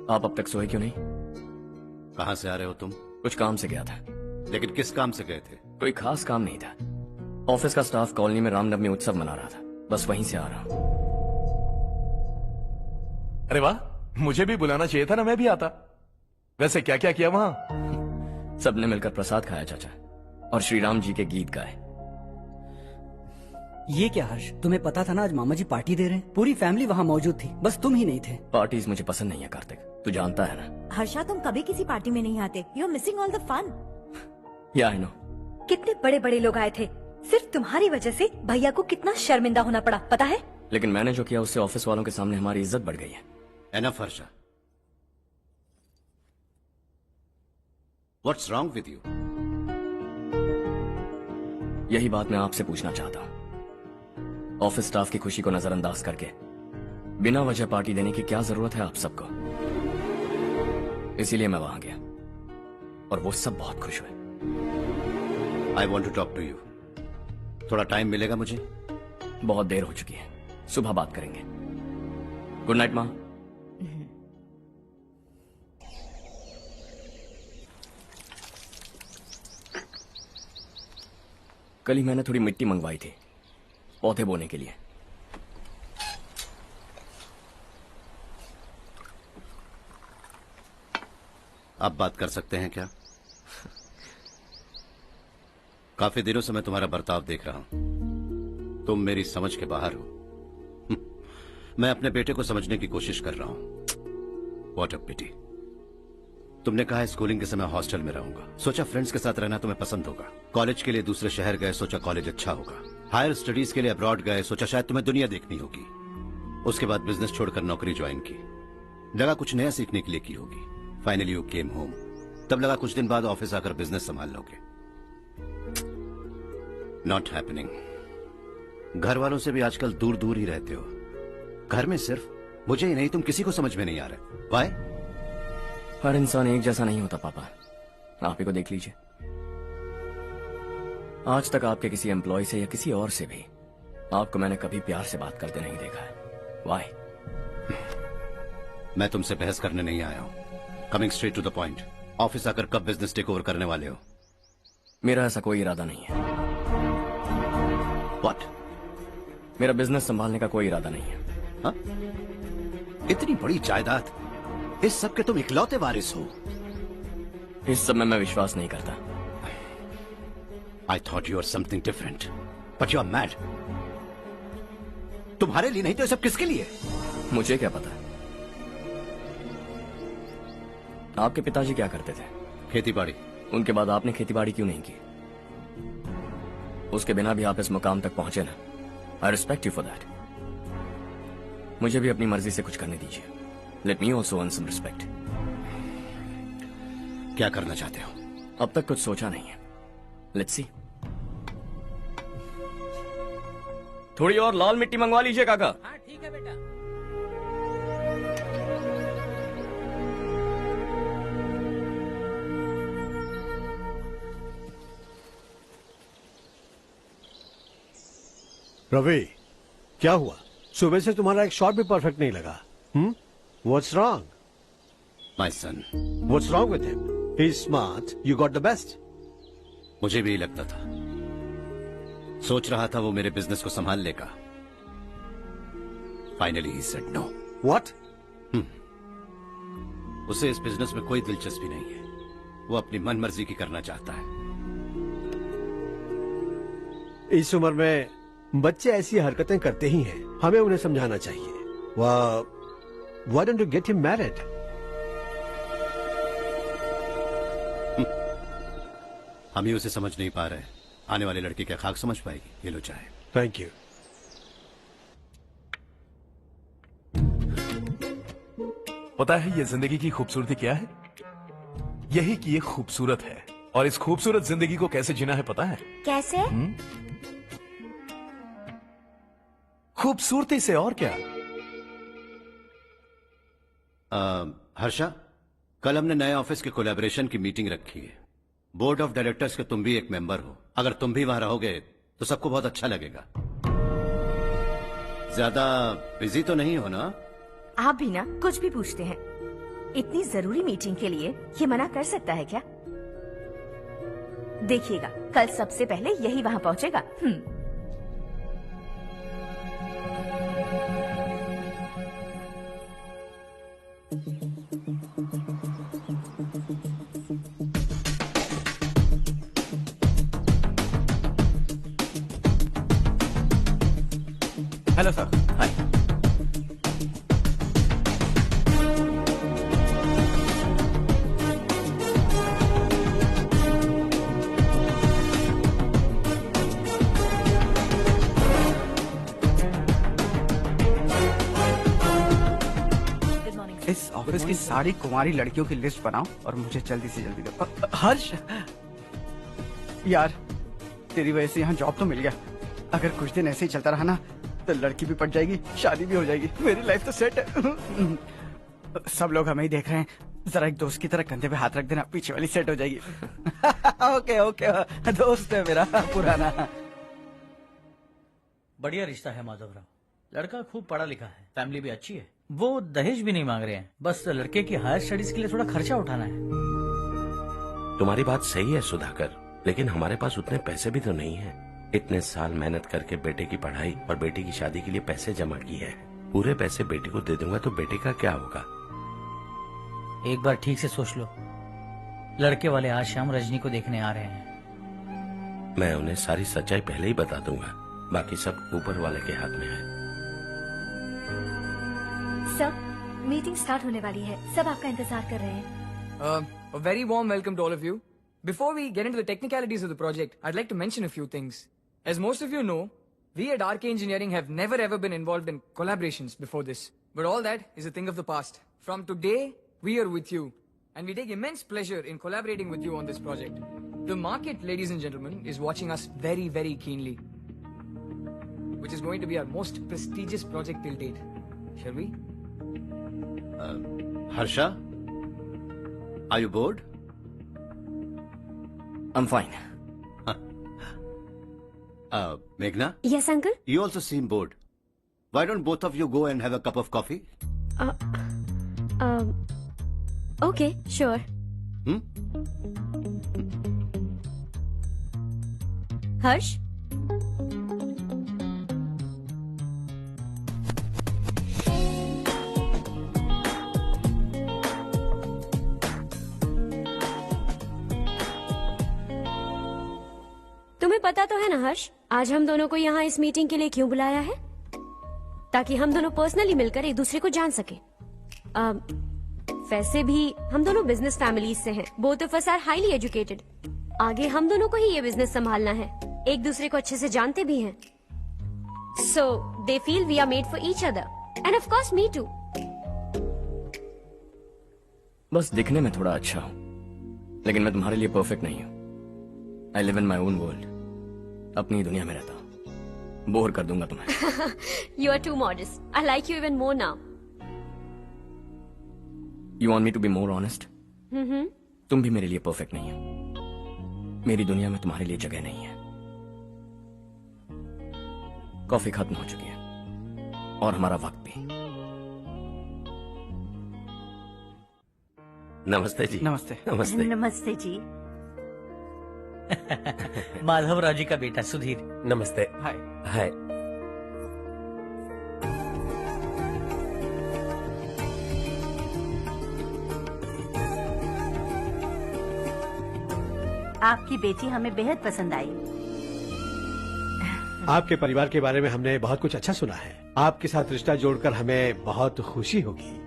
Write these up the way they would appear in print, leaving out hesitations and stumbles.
आप अब तक सोए क्यों नहीं? कहां से आ रहे हो तुम? कुछ काम से गया था। लेकिन किस काम से गए थे? कोई खास काम नहीं था। ऑफिस का स्टाफ कॉलोनी में रामनवमी उत्सव मना रहा था, बस वहीं से आ रहा हूं। अरे वाह, मुझे भी बुलाना चाहिए था ना, मैं भी आता। वैसे क्या क्या किया वहां? सबने मिलकर प्रसाद खाया चाचा, और श्री राम जी के गीत गाए। ये क्या हर्ष, तुम्हें पता था ना आज मामा जी पार्टी दे रहे हैं? पूरी फैमिली वहाँ मौजूद थी, बस तुम ही नहीं थे। पार्टीज मुझे पसंद नहीं है कार्तिक, तू जानता है ना। हर्षा, तुम कभी किसी पार्टी में नहीं आते। You are missing all the fun. Yeah I no. कितने बड़े बड़े लोग आए थे, सिर्फ तुम्हारी वजह से भैया को कितना शर्मिंदा होना पड़ा, पता है? लेकिन मैंने जो किया उससे ऑफिस वालों के सामने हमारी इज्जत बढ़ गई है। Enough Harsha, what's wrong with you? यही बात मैं आपसे पूछना चाहता हूँ। ऑफिस स्टाफ की खुशी को नजरअंदाज करके बिना वजह पार्टी देने की क्या जरूरत है आप सबको? इसीलिए मैं वहां गया और वो सब बहुत खुश हुए। I want to talk to you. थोड़ा टाइम मिलेगा मुझे? बहुत देर हो चुकी है, सुबह बात करेंगे। गुड नाइट माँ। कल ही मैंने थोड़ी मिट्टी मंगवाई थी पौधे बोने के लिए। आप बात कर सकते हैं क्या? काफी दिनों से मैं तुम्हारा बर्ताव देख रहा हूं। तुम मेरी समझ के बाहर हो। मैं अपने बेटे को समझने की कोशिश कर रहा हूं। व्हाट अ पिटी। तुमने कहा स्कूलिंग के समय हॉस्टल में रहूंगा, सोचा फ्रेंड्स के साथ रहना तुम्हें पसंद होगा। कॉलेज के लिए दूसरे शहर गए, सोचा कॉलेज अच्छा होगा। हायर स्टडीज के लिए अब्रॉड गए, सोचा शायद तुम्हें दुनिया देखनी होगी। उसके बाद बिजनेस छोड़कर नौकरी ज्वाइन की, लगा कुछ नया सीखने के लिए की होगी। फाइनली यू केम होम, तब लगा कुछ दिन बाद ऑफिस आकर बिजनेस संभाल लोगे। Not happening. घर वालों से भी आजकल दूर दूर ही रहते हो। घर में सिर्फ मुझे ही नहीं, तुम किसी को समझ में नहीं आ रहे। वाई? हर इंसान एक जैसा नहीं होता पापा, आप ही को देख लीजिए। आज तक आपके किसी एम्प्लॉय से या किसी और से भी आपको मैंने कभी प्यार से बात करते नहीं देखा है। वाई? मैं तुमसे बहस करने नहीं आया हूं। Coming straight to the point, office आकर कब बिजनेस टेक ओवर करने वाले हो? मेरा ऐसा कोई इरादा नहीं है। व्हाट? मेरा बिजनेस संभालने का कोई इरादा नहीं है। हा? इतनी बड़ी जायदाद, इस सब के तुम इकलौते वारिस हो। इस सब में मैं विश्वास नहीं करता। I thought you were something different, but you are mad. तुम्हारे लिए नहीं तो ये सब किसके लिए? मुझे क्या पता। आपके पिताजी क्या करते थे? खेतीबाड़ी। उनके बाद आपने खेतीबाड़ी क्यों नहीं की? उसके बिना भी आप इस मुकाम तक पहुंचे ना। I respect you for that. मुझे भी अपनी मर्जी से कुछ करने दीजिए। Let me also earn some respect. क्या करना चाहते हो? अब तक कुछ सोचा नहीं है। Let's see. थोड़ी और लाल मिट्टी मंगवा लीजिए काका। हाँ ठीक है बेटा। रवि, क्या हुआ? सुबह से तुम्हारा एक शॉट भी परफेक्ट नहीं लगा। What's wrong? My son. What's wrong with him? He's smart. You got the best. मुझे भी लगता था, सोच रहा था वो मेरे बिजनेस को संभाल लेगा। Finally he said no. What? उसे इस बिजनेस में कोई दिलचस्पी नहीं है। वो अपनी मनमर्जी की करना चाहता है। इस उम्र में बच्चे ऐसी हरकतें करते ही हैं, हमें उन्हें समझाना चाहिए। Why don't you get him married? हम ही उसे समझ नहीं पा रहे, आने वाली लड़की क्या खाक समझ पाएगी? ये लो चाहे। Thank you. पता है ये जिंदगी की खूबसूरती क्या है? यही कि ये खूबसूरत है, और इस खूबसूरत जिंदगी को कैसे जीना है पता है? कैसे? खूबसूरती से, और क्या। हर्षा, कल हमने नए ऑफिस के कोलैबोरेशन की मीटिंग रखी है। बोर्ड ऑफ डायरेक्टर्स के तुम भी एक मेंबर हो। अगर तुम भी वहां रहोगे तो सबको बहुत अच्छा लगेगा। ज्यादा बिजी तो नहीं हो ना? आप भी ना कुछ भी पूछते हैं। इतनी जरूरी मीटिंग के लिए ये मना कर सकता है क्या? देखिएगा, कल सबसे पहले यही वहाँ पहुँचेगा। Hello sir. हाय। इस ऑफिस की सारी कुंवारी लड़कियों की लिस्ट बनाओ और मुझे जल्दी से जल्दी दो। हर्ष, यार तेरी वजह से यहाँ जॉब तो मिल गया। अगर कुछ दिन ऐसे ही चलता रहा ना तो लड़की भी पट जाएगी, शादी भी हो जाएगी, मेरी लाइफ तो सेट है। सब लोग हमें ही देख रहे हैं, जरा एक दोस्त की तरह कंधे पे हाथ रख देना, पीछे वाली सेट हो जाएगी। ओके ओके, दोस्त है मेरा पुराना। बढ़िया रिश्ता है माधवराव। लड़का खूब पढ़ा लिखा है, फैमिली भी अच्छी है। वो दहेज भी नहीं मांग रहे हैं, बस लड़के की हायर स्टडीज के लिए थोड़ा खर्चा उठाना है। तुम्हारी बात सही है सुधाकर, लेकिन हमारे पास उतने पैसे भी तो नहीं है। इतने साल मेहनत करके बेटे की पढ़ाई और बेटे की शादी के लिए पैसे जमा किए हैं। पूरे पैसे बेटे को दे दूंगा तो बेटे का क्या होगा? एक बार ठीक से सोच लो। लड़के वाले आज शाम रजनी को देखने आ रहे हैं। मैं उन्हें सारी सच्चाई पहले ही बता दूंगा, बाकी सब ऊपर वाले के हाथ में है। सर, मीटिंग स्टार्ट होने वाली है, सब आपका इंतजार कर रहे हैं। A very warm welcome to all of you. Before we get into the technicalities of the project, I'd like to mention a few things. As most of you know, we at RK Engineering have never ever been involved in collaborations before this. But all that is a thing of the past. From today, we are with you. And we take immense pleasure in collaborating with you on this project. The market, ladies and gentlemen, is watching us very, very keenly. Which is going to be our most prestigious project till date. Shall we? Harsha, are you bored? I'm fine. Meghna? Yes uncle. You also seem bored. Why don't both of you go and have a cup of coffee? Okay sure. Harsh, तुम्हें पता तो है ना हर्ष, आज हम दोनों को यहाँ इस मीटिंग के लिए क्यों बुलाया है? ताकि हम दोनों पर्सनली मिलकर एक दूसरे को जान सके। वैसे भी हम दोनों बिजनेस फैमिलीज से हैं। Both of us are highly educated. आगे हम दोनों को ही ये बिजनेस संभालना है, एक दूसरे को अच्छे से जानते भी हैं। So they feel we are made for each other and of course me too. बस दिखने में थोड़ा अच्छा हूं, लेकिन मैं तुम्हारे लिए परफेक्ट नहीं हूं। I live in my own world, अपनी दुनिया में रहता हूं। बोर कर दूंगा तुम्हें। You are too modest. I like you even more now. You want me to be more honest? तुम भी मेरे लिए परफेक्ट नहीं हो। मेरी दुनिया में तुम्हारे लिए जगह नहीं है। कॉफी खत्म हो चुकी है और हमारा वक्त भी। नमस्ते जी। नमस्ते। नमस्ते। नमस्ते जी। माधवराव जी का बेटा सुधीर। नमस्ते। हाय। हाय। आपकी बेटी हमें बेहद पसंद आई। आपके परिवार के बारे में हमने बहुत कुछ अच्छा सुना है। आपके साथ रिश्ता जोड़कर हमें बहुत खुशी होगी।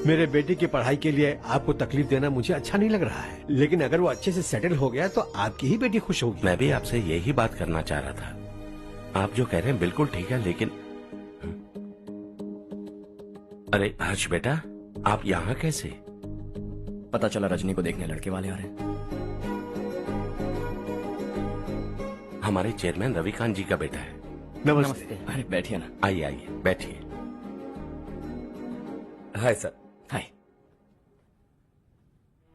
मेरे बेटे की पढ़ाई के लिए आपको तकलीफ देना मुझे अच्छा नहीं लग रहा है, लेकिन अगर वो अच्छे से सेटल हो गया तो आपकी ही बेटी खुश होगी। मैं भी आपसे यही बात करना चाह रहा था। आप जो कह रहे हैं बिल्कुल ठीक है, लेकिन अरे हर्ष बेटा, आप यहाँ कैसे? पता चला रजनी को देखने लड़के वाले आ रहे हैं। हमारे चेयरमैन रविकांत जी का बेटा है। नमस्ते। अरे बैठिए ना। आइए आइए बैठिए। Hi sir. हाय।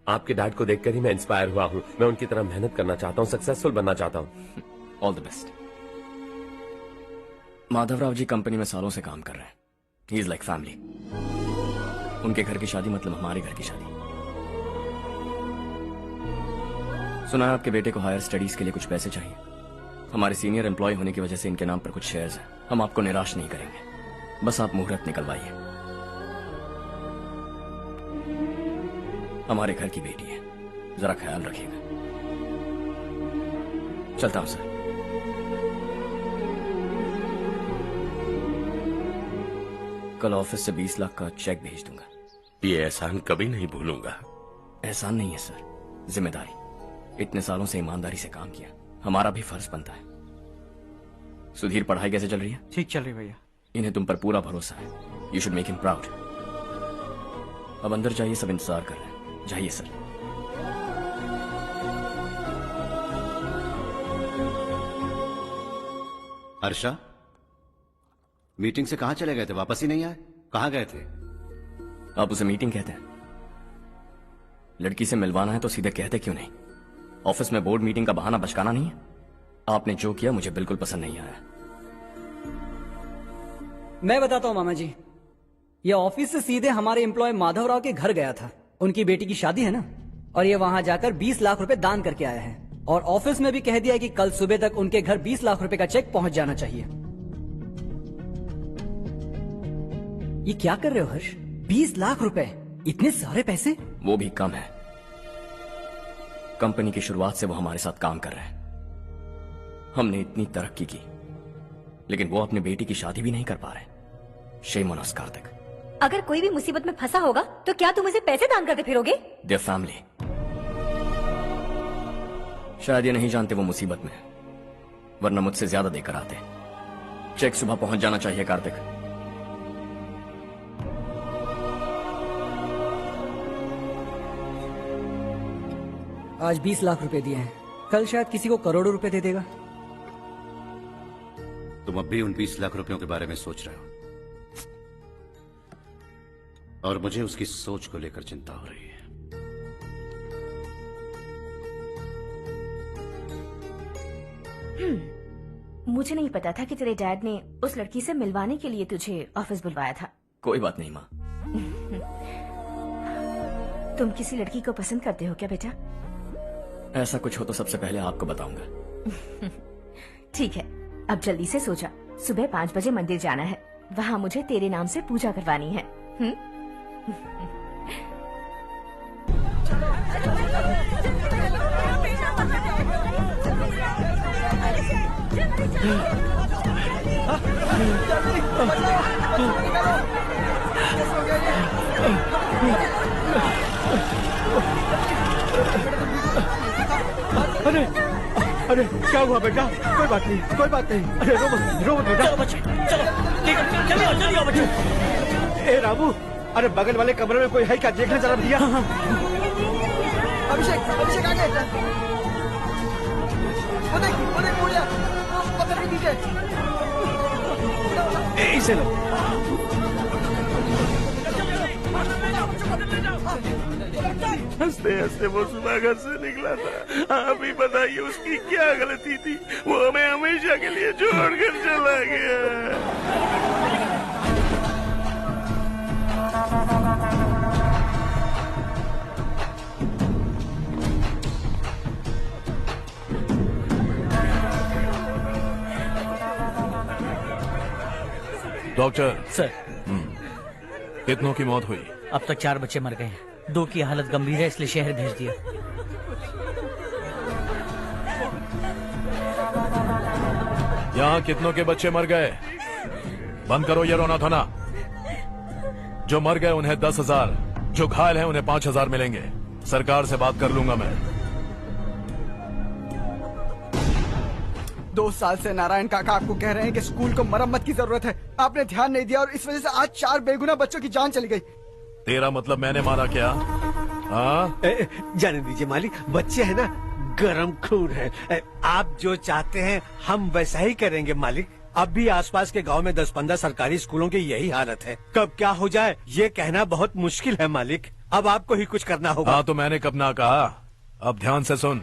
आपके डैड को देखकर ही मैं इंस्पायर हुआ हूँ। मैं उनकी तरह मेहनत करना चाहता हूँ, सक्सेसफुल बनना चाहता हूँ। All the best. Madhavrao ji company में सालों से काम कर रहे हैं। He is like family. उनके घर की शादी मतलब हमारे घर की शादी। सुना है आपके बेटे को हायर स्टडीज के लिए कुछ पैसे चाहिए। हमारे सीनियर एम्प्लॉय होने की वजह से इनके नाम पर कुछ शेयर्स हैं। हम आपको निराश नहीं करेंगे, बस आप मुहूर्त निकलवाइए। हमारे घर की बेटी है, जरा ख्याल रखिएगा। चलता हूं सर। कल ऑफिस से 20 लाख का चेक भेज दूंगा। ये एहसान कभी नहीं भूलूंगा। एहसान नहीं है सर, जिम्मेदारी। इतने सालों से ईमानदारी से काम किया, हमारा भी फर्ज बनता है। सुधीर, पढ़ाई कैसे चल रही है? ठीक चल रही भैया। इन्हें तुम पर पूरा भरोसा है। You should make him proud. अब अंदर जाइए, सब इंतजार कर रहे हैं। जाइए सर। हर्षा, मीटिंग से कहां चले गए थे? वापस ही नहीं आए? कहां गए थे? आप उसे मीटिंग कहते हैं? लड़की से मिलवाना है तो सीधे कहते क्यों नहीं? ऑफिस में बोर्ड मीटिंग का बहाना बचकाना नहीं है। आपने जो किया मुझे बिल्कुल पसंद नहीं आया। मैं बताता हूँ मामा जी, ये ऑफिस से सीधे हमारे एम्प्लॉय माधवराव के घर गया था। उनकी बेटी की शादी है ना, और ये वहां जाकर 20 लाख रुपए दान करके आया है। और ऑफिस में भी कह दिया कि कल सुबह तक उनके घर 20 लाख रुपए का चेक पहुंच जाना चाहिए। ये क्या कर रहे हो हर्ष? 20 लाख रुपए, इतने सारे पैसे? वो भी कम है। कंपनी की शुरुआत से वो हमारे साथ काम कर रहे हैं। हमने इतनी तरक्की की, लेकिन वो अपनी बेटी की शादी भी नहीं कर पा रहे। Shame on us Kartik. अगर कोई भी मुसीबत में फंसा होगा तो क्या तुम उसे पैसे दान करते फिरोगे? Their family. शायद ये नहीं जानते वो मुसीबत में, वरना मुझसे ज्यादा देकर आते। चेक सुबह पहुंच जाना चाहिए कार्तिक। आज 20 लाख रुपए दिए हैं, कल शायद किसी को करोड़ों रुपए दे देगा। तुम अब भी उन 20 लाख रुपयों के बारे में सोच रहे हो, और मुझे उसकी सोच को लेकर चिंता हो रही है। मुझे नहीं पता था कि तेरे डैड ने उस लड़की से मिलवाने के लिए तुझे ऑफिस बुलवाया था। कोई बात नहीं माँ। तुम किसी लड़की को पसंद करते हो क्या बेटा? ऐसा कुछ हो तो सबसे पहले आपको बताऊंगा। ठीक है, अब जल्दी से सो जा। सुबह 5 बजे मंदिर जाना है, वहाँ मुझे तेरे नाम से पूजा करवानी है। अरे अरे क्या हुआ बेटा? कोई बात नहीं, कोई बात नहीं। अरे रो मत बेटा। चलो बच्चे, चलो जल्दी आओ बच्चे। ए रामू, अरे बगल वाले कमरे में कोई है क्या? देखना जरा भैया। अभिषेक, अभिषेक आ गए। वो देख बोलिया, वो पकड़ के दीजिए। इसे लो। हंसते हंसते वो सुबह घर से निकला था। आप ही बताइए उसकी क्या गलती थी? वो हमें हमेशा के लिए छोड़कर चला गया। डॉक्टर सर, कितनों की मौत हुई? अब तक 4 बच्चे मर गए हैं, 2 की हालत गंभीर है, इसलिए शहर भेज दिया। यहाँ कितनों के बच्चे मर गए? बंद करो ये रोना धोना। जो मर गए उन्हें 10,000, जो घायल हैं उन्हें 5,000 मिलेंगे। सरकार से बात कर लूंगा मैं। 2 साल से नारायण काका आपको कह रहे हैं कि स्कूल को मरम्मत की जरूरत है। आपने ध्यान नहीं दिया और इस वजह से आज 4 बेगुनाह बच्चों की जान चली गई। तेरा मतलब मैंने मारा क्या? हाँ, जाने दीजिए मालिक, बच्चे हैं ना, गरम खून है। आप जो चाहते हैं हम वैसा ही करेंगे मालिक। अब भी आसपास के गांव में 10-15 सरकारी स्कूलों की यही हालत है। कब क्या हो जाए ये कहना बहुत मुश्किल है मालिक। अब आपको ही कुछ करना होगा। हाँ तो मैंने कब ना कहा। अब ध्यान से सुन,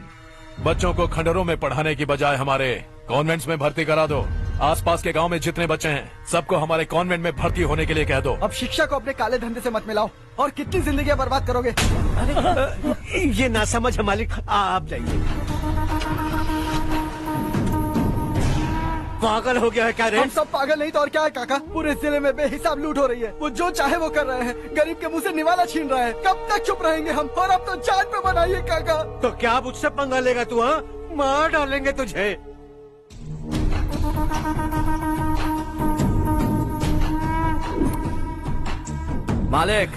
बच्चों को खंडरों में पढ़ाने की बजाय हमारे कॉन्वेंट्स में भर्ती करा दो। आसपास के गांव में जितने बच्चे हैं सबको हमारे कॉन्वेंट में भर्ती होने के लिए कह दो। अब शिक्षा को अपने काले धंधे से मत मिलाओ। और कितनी जिंदगियां बर्बाद करोगे? ये ना समझ है मालिक, आप जाइए। पागल हो गया है क्या रे? हम सब पागल नहीं तो और क्या है काका। पूरे जिले में बेहिसाब लूट हो रही है। वो जो चाहे वो कर रहे हैं। गरीब के मुंह से निवाला छीन रहा है। कब तक चुप रहेंगे हम? और अब तो जान पे बनाइए काका। तो क्या मुझसे पंगा लेगा तू? हाँ, मार डालेंगे तुझे। मालिक,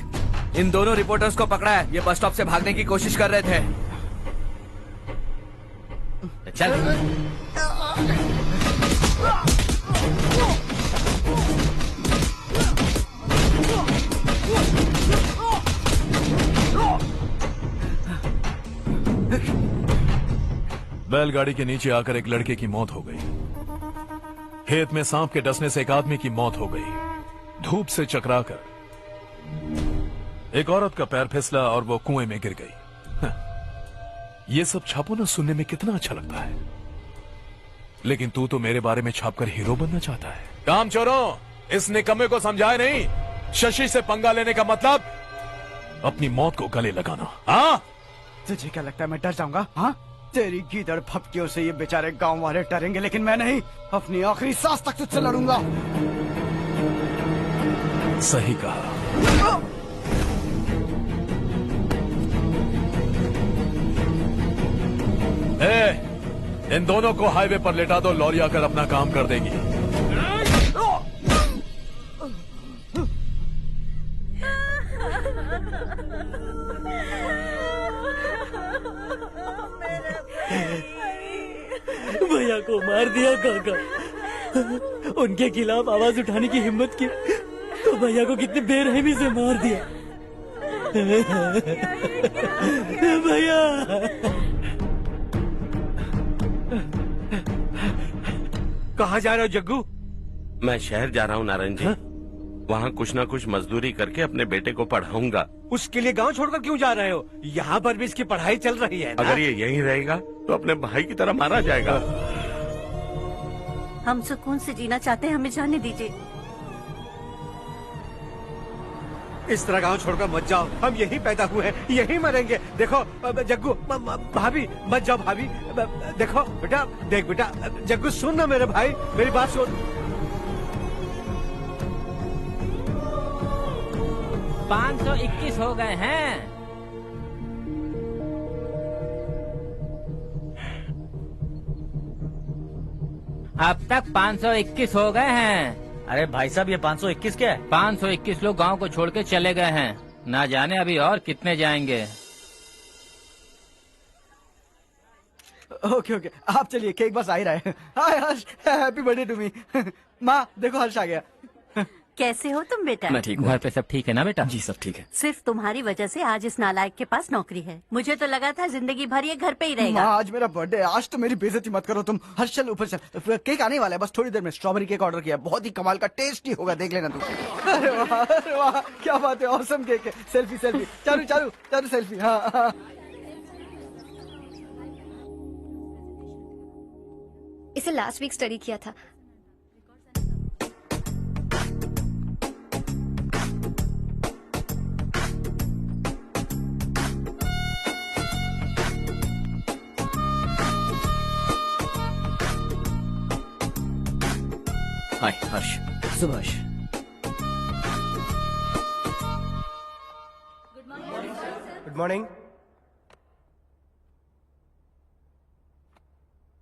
इन दोनों रिपोर्टर्स को पकड़ा है। ये बस स्टॉप से भागने की कोशिश कर रहे थे। चल। बैलगाड़ी के नीचे आकर एक लड़के की मौत हो गई। खेत में सांप के डसने से एक आदमी की मौत हो गई। धूप से चकराकर एक औरत का पैर फिसला और वो कुएं में गिर गई। ये सब छापो ना, सुनने में कितना अच्छा लगता है। लेकिन तू तो मेरे बारे में छापकर हीरो बनना चाहता है। काम चोरों, इस निकम्मे को समझाए नहीं। शशि से पंगा लेने का मतलब अपनी मौत को गले लगाना। हाँ, तुझे क्या लगता है मैं डर जाऊंगा? हाँ, तेरी गीदड़ फपकियों से ये बेचारे गांव वाले डरेंगे, लेकिन मैं नहीं। अपनी आखिरी सांस तक तुझसे लड़ूंगा। सही कहा। इन दोनों को हाईवे पर लेटा दो। लॉरी आकर अपना काम कर देगी। भैया को मार दिया काका। उनके खिलाफ आवाज उठाने की हिम्मत की तो भैया को कितनी बेरहमी से मार दिया। भैया कहाँ जा रहे हो जग्गू? मैं शहर जा रहा हूँ नारायण जी। वहाँ कुछ ना कुछ मजदूरी करके अपने बेटे को पढ़ाऊंगा। उसके लिए गांव छोड़कर क्यों जा रहे हो? यहाँ पर भी इसकी पढ़ाई चल रही है ना? अगर ये यहीं रहेगा तो अपने भाई की तरह मारा जाएगा। हम सुकून से जीना चाहते हैं, हमें जाने दीजिए। इस तरह गांव छोड़कर मत जाओ। हम यहीं पैदा हुए हैं, यहीं मरेंगे। देखो जग्गू, भाभी मत जाओ। भाभी देखो बेटा, देख बेटा, जग्गू सुन ना मेरे भाई, मेरी बात सुन। 521 हो गए हैं। अब तक 521 हो गए हैं। अरे भाई साहब, ये 521 क्या है? 521 लोग गांव को छोड़ के चले गए हैं। ना जाने अभी और कितने जाएंगे। ओके ओके, आप चलिए, केक बस आ ही रहा है। हाय हर्ष, हैप्पी बर्थडे टू मी। माँ देखो, हर्ष आ गया। कैसे हो तुम बेटा? मैं ठीक हूँ। घर पे सब ठीक है ना बेटा? जी सब ठीक है। सिर्फ तुम्हारी वजह से आज इस नालायक के पास नौकरी है। मुझे तो लगा था जिंदगी भर ये घर पे ही रहेगा। माँ आज मेरा बर्थडे है, आज तो मेरी बेइज्जती मत करो तुम। हर्ष चल ऊपर चल, केक आने वाला है बस थोड़ी देर में। स्ट्रॉबेरी केक ऑर्डर किया, बहुत ही कमाल का टेस्टी होगा, देख लेना तू। अरे वाह, क्या बात है, ऑसम केक है। Selfie selfie, Charu Charu Charu selfie. हाँ। इसे लास्ट वीक स्टडी किया था। हाय हर्ष। Subhash. Good morning.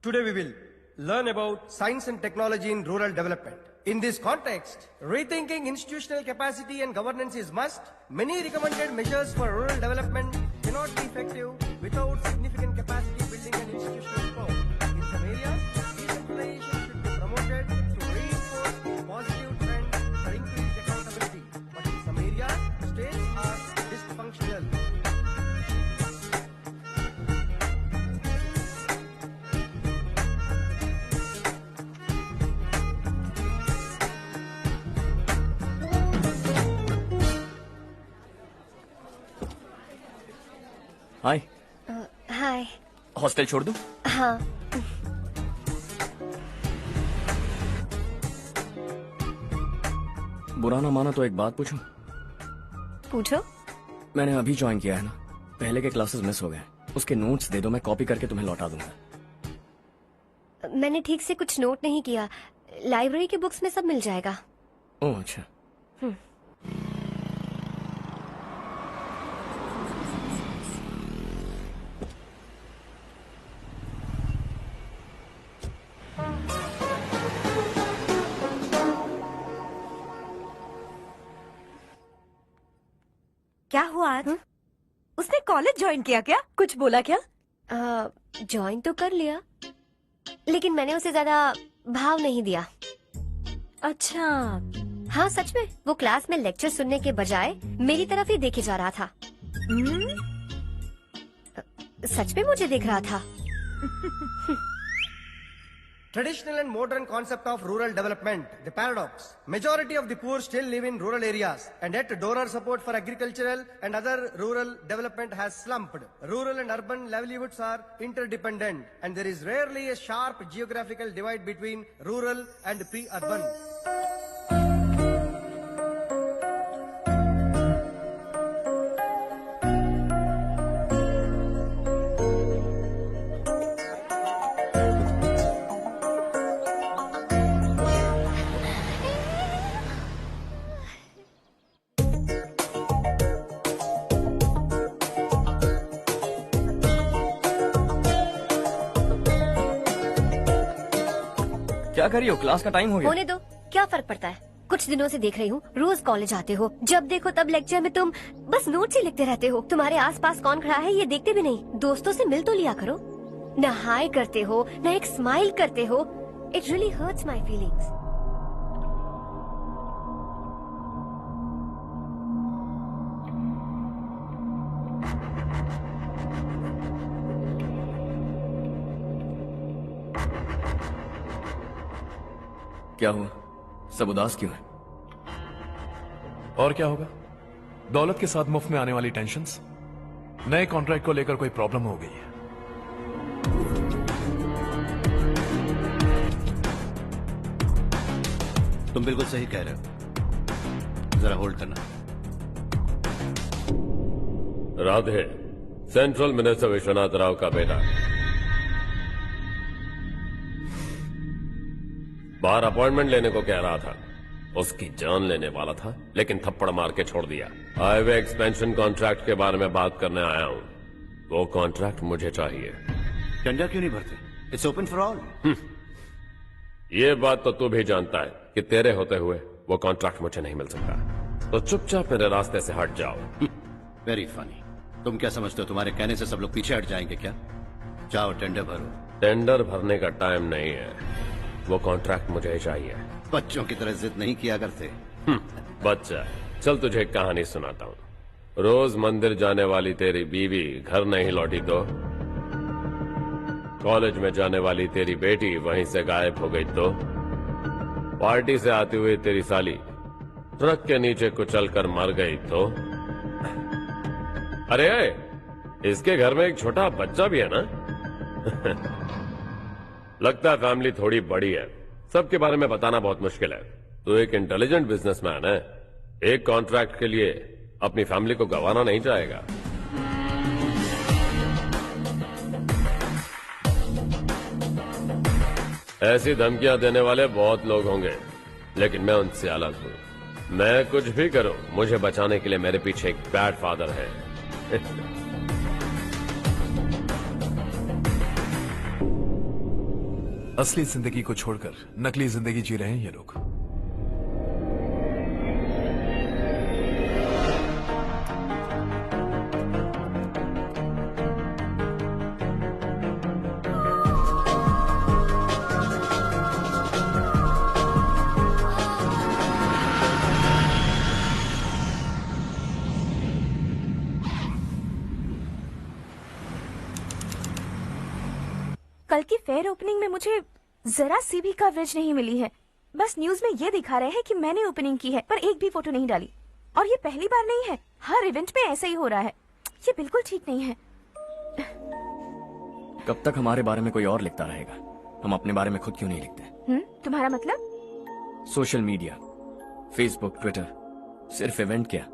Today we will learn about science and technology in rural development. In this context, rethinking institutional capacity and governance is must. Many recommended measures for rural development cannot be effective without significant capacity building and institutional reform. In some areas, decentralization should be promoted to reinforce positive trends for increased accountability. But in some areas, states are dysfunctional. Hi. Hi. Hostel छोड़ दूं? हाँ। बुरा ना माना तो एक बात पूछूं? पूछो। मैंने अभी ज्वाइन किया है ना, पहले के क्लासेस मिस हो गए, उसके नोट्स दे दो, मैं कॉपी करके तुम्हें लौटा दूंगा। मैंने ठीक से कुछ नोट नहीं किया, लाइब्रेरी की बुक्स में सब मिल जाएगा। ओह अच्छा। क्या हुआ आज? उसने कॉलेज ज्वाइन किया क्या? कुछ बोला क्या? ज्वाइन तो कर लिया, लेकिन मैंने उसे ज्यादा भाव नहीं दिया। अच्छा। हाँ सच में, वो क्लास में लेक्चर सुनने के बजाय मेरी तरफ ही देखे जा रहा था। सच में मुझे देख रहा था। Traditional and modern concept of rural development, the paradox. Majority of the poor still live in rural areas, and yet donor support for agricultural and other rural development has slumped. Rural and urban livelihoods are interdependent, and there is rarely a sharp geographical divide between rural and pre-urban. क्या कर रही हो? Class का time हो गया। होने दो, क्या फर्क पड़ता है? कुछ दिनों से देख रही हूँ, रोज कॉलेज आते हो, जब देखो तब लेक्चर में तुम बस नोट्स ही लिखते रहते हो। तुम्हारे आसपास कौन खड़ा है ये देखते भी नहीं। दोस्तों से मिल तो लिया करो। न हाय करते हो, न एक स्माइल करते हो। It really hurts my feelings. क्या हुआ? सब उदास क्यों है? और क्या होगा? दौलत के साथ मुफ्त में आने वाली टेंशन्स। नए कॉन्ट्रैक्ट को लेकर कोई प्रॉब्लम हो गई है। तुम बिल्कुल सही कह रहे हो, जरा होल्ड करना। राधे, सेंट्रल मिनिस्टर विश्वनाथ राव का बेटा बाहर अपॉइंटमेंट लेने को कह रहा था। उसकी जान लेने वाला था, लेकिन थप्पड़ मार के छोड़ दिया। हाईवे एक्सपेंशन कॉन्ट्रैक्ट के बारे में बात करने आया हूँ। वो कॉन्ट्रैक्ट मुझे चाहिए। टेंडर क्यों नहीं भरते? It's open for all. ये बात तो तू भी जानता है कि तेरे होते हुए वो कॉन्ट्रैक्ट मुझे नहीं मिल सकता। तो चुपचाप मेरे रास्ते से हट जाओ। Very funny. तुम क्या समझते हो तुम्हारे कहने से सब लोग पीछे हट जाएंगे क्या? जाओ टेंडर भरो। टेंडर भरने का टाइम नहीं है, वो कॉन्ट्रैक्ट मुझे चाहिए। बच्चों की तरह जिद नहीं किया करते। बच्चा, चल तुझे एक कहानी सुनाता हूँ। रोज मंदिर जाने वाली तेरी बीवी घर नहीं लौटी तो, कॉलेज में जाने वाली तेरी बेटी वहीं से गायब हो गई तो, पार्टी से आती हुई तेरी साली ट्रक के नीचे कुचल कर मर गई तो। अरे इसके घर में एक छोटा बच्चा भी है ना। लगता है फैमिली थोड़ी बड़ी है, सबके बारे में बताना बहुत मुश्किल है। तो एक इंटेलिजेंट बिजनेसमैन है, एक कॉन्ट्रैक्ट के लिए अपनी फैमिली को गंवाना नहीं चाहेगा। ऐसी धमकियां देने वाले बहुत लोग होंगे, लेकिन मैं उनसे अलग हूं। मैं कुछ भी करूं, मुझे बचाने के लिए मेरे पीछे एक बैड फादर है। असली जिंदगी को छोड़कर नकली जिंदगी जी रहे हैं ये लोग। कल की फेयर ओपनिंग में मुझे जरा सी भी कवरेज नहीं मिली है। बस न्यूज में ये दिखा रहे हैं कि मैंने ओपनिंग की है, पर एक भी फोटो नहीं डाली। और ये पहली बार नहीं है, हर इवेंट में ऐसा ही हो रहा है। ये बिल्कुल ठीक नहीं है। कब तक हमारे बारे में कोई और लिखता रहेगा? हम अपने बारे में खुद क्यों नहीं लिखते? तुम्हारा मतलब? सोशल मीडिया फेसबुक, ट्विटर, सिर्फ इवेंट क्या,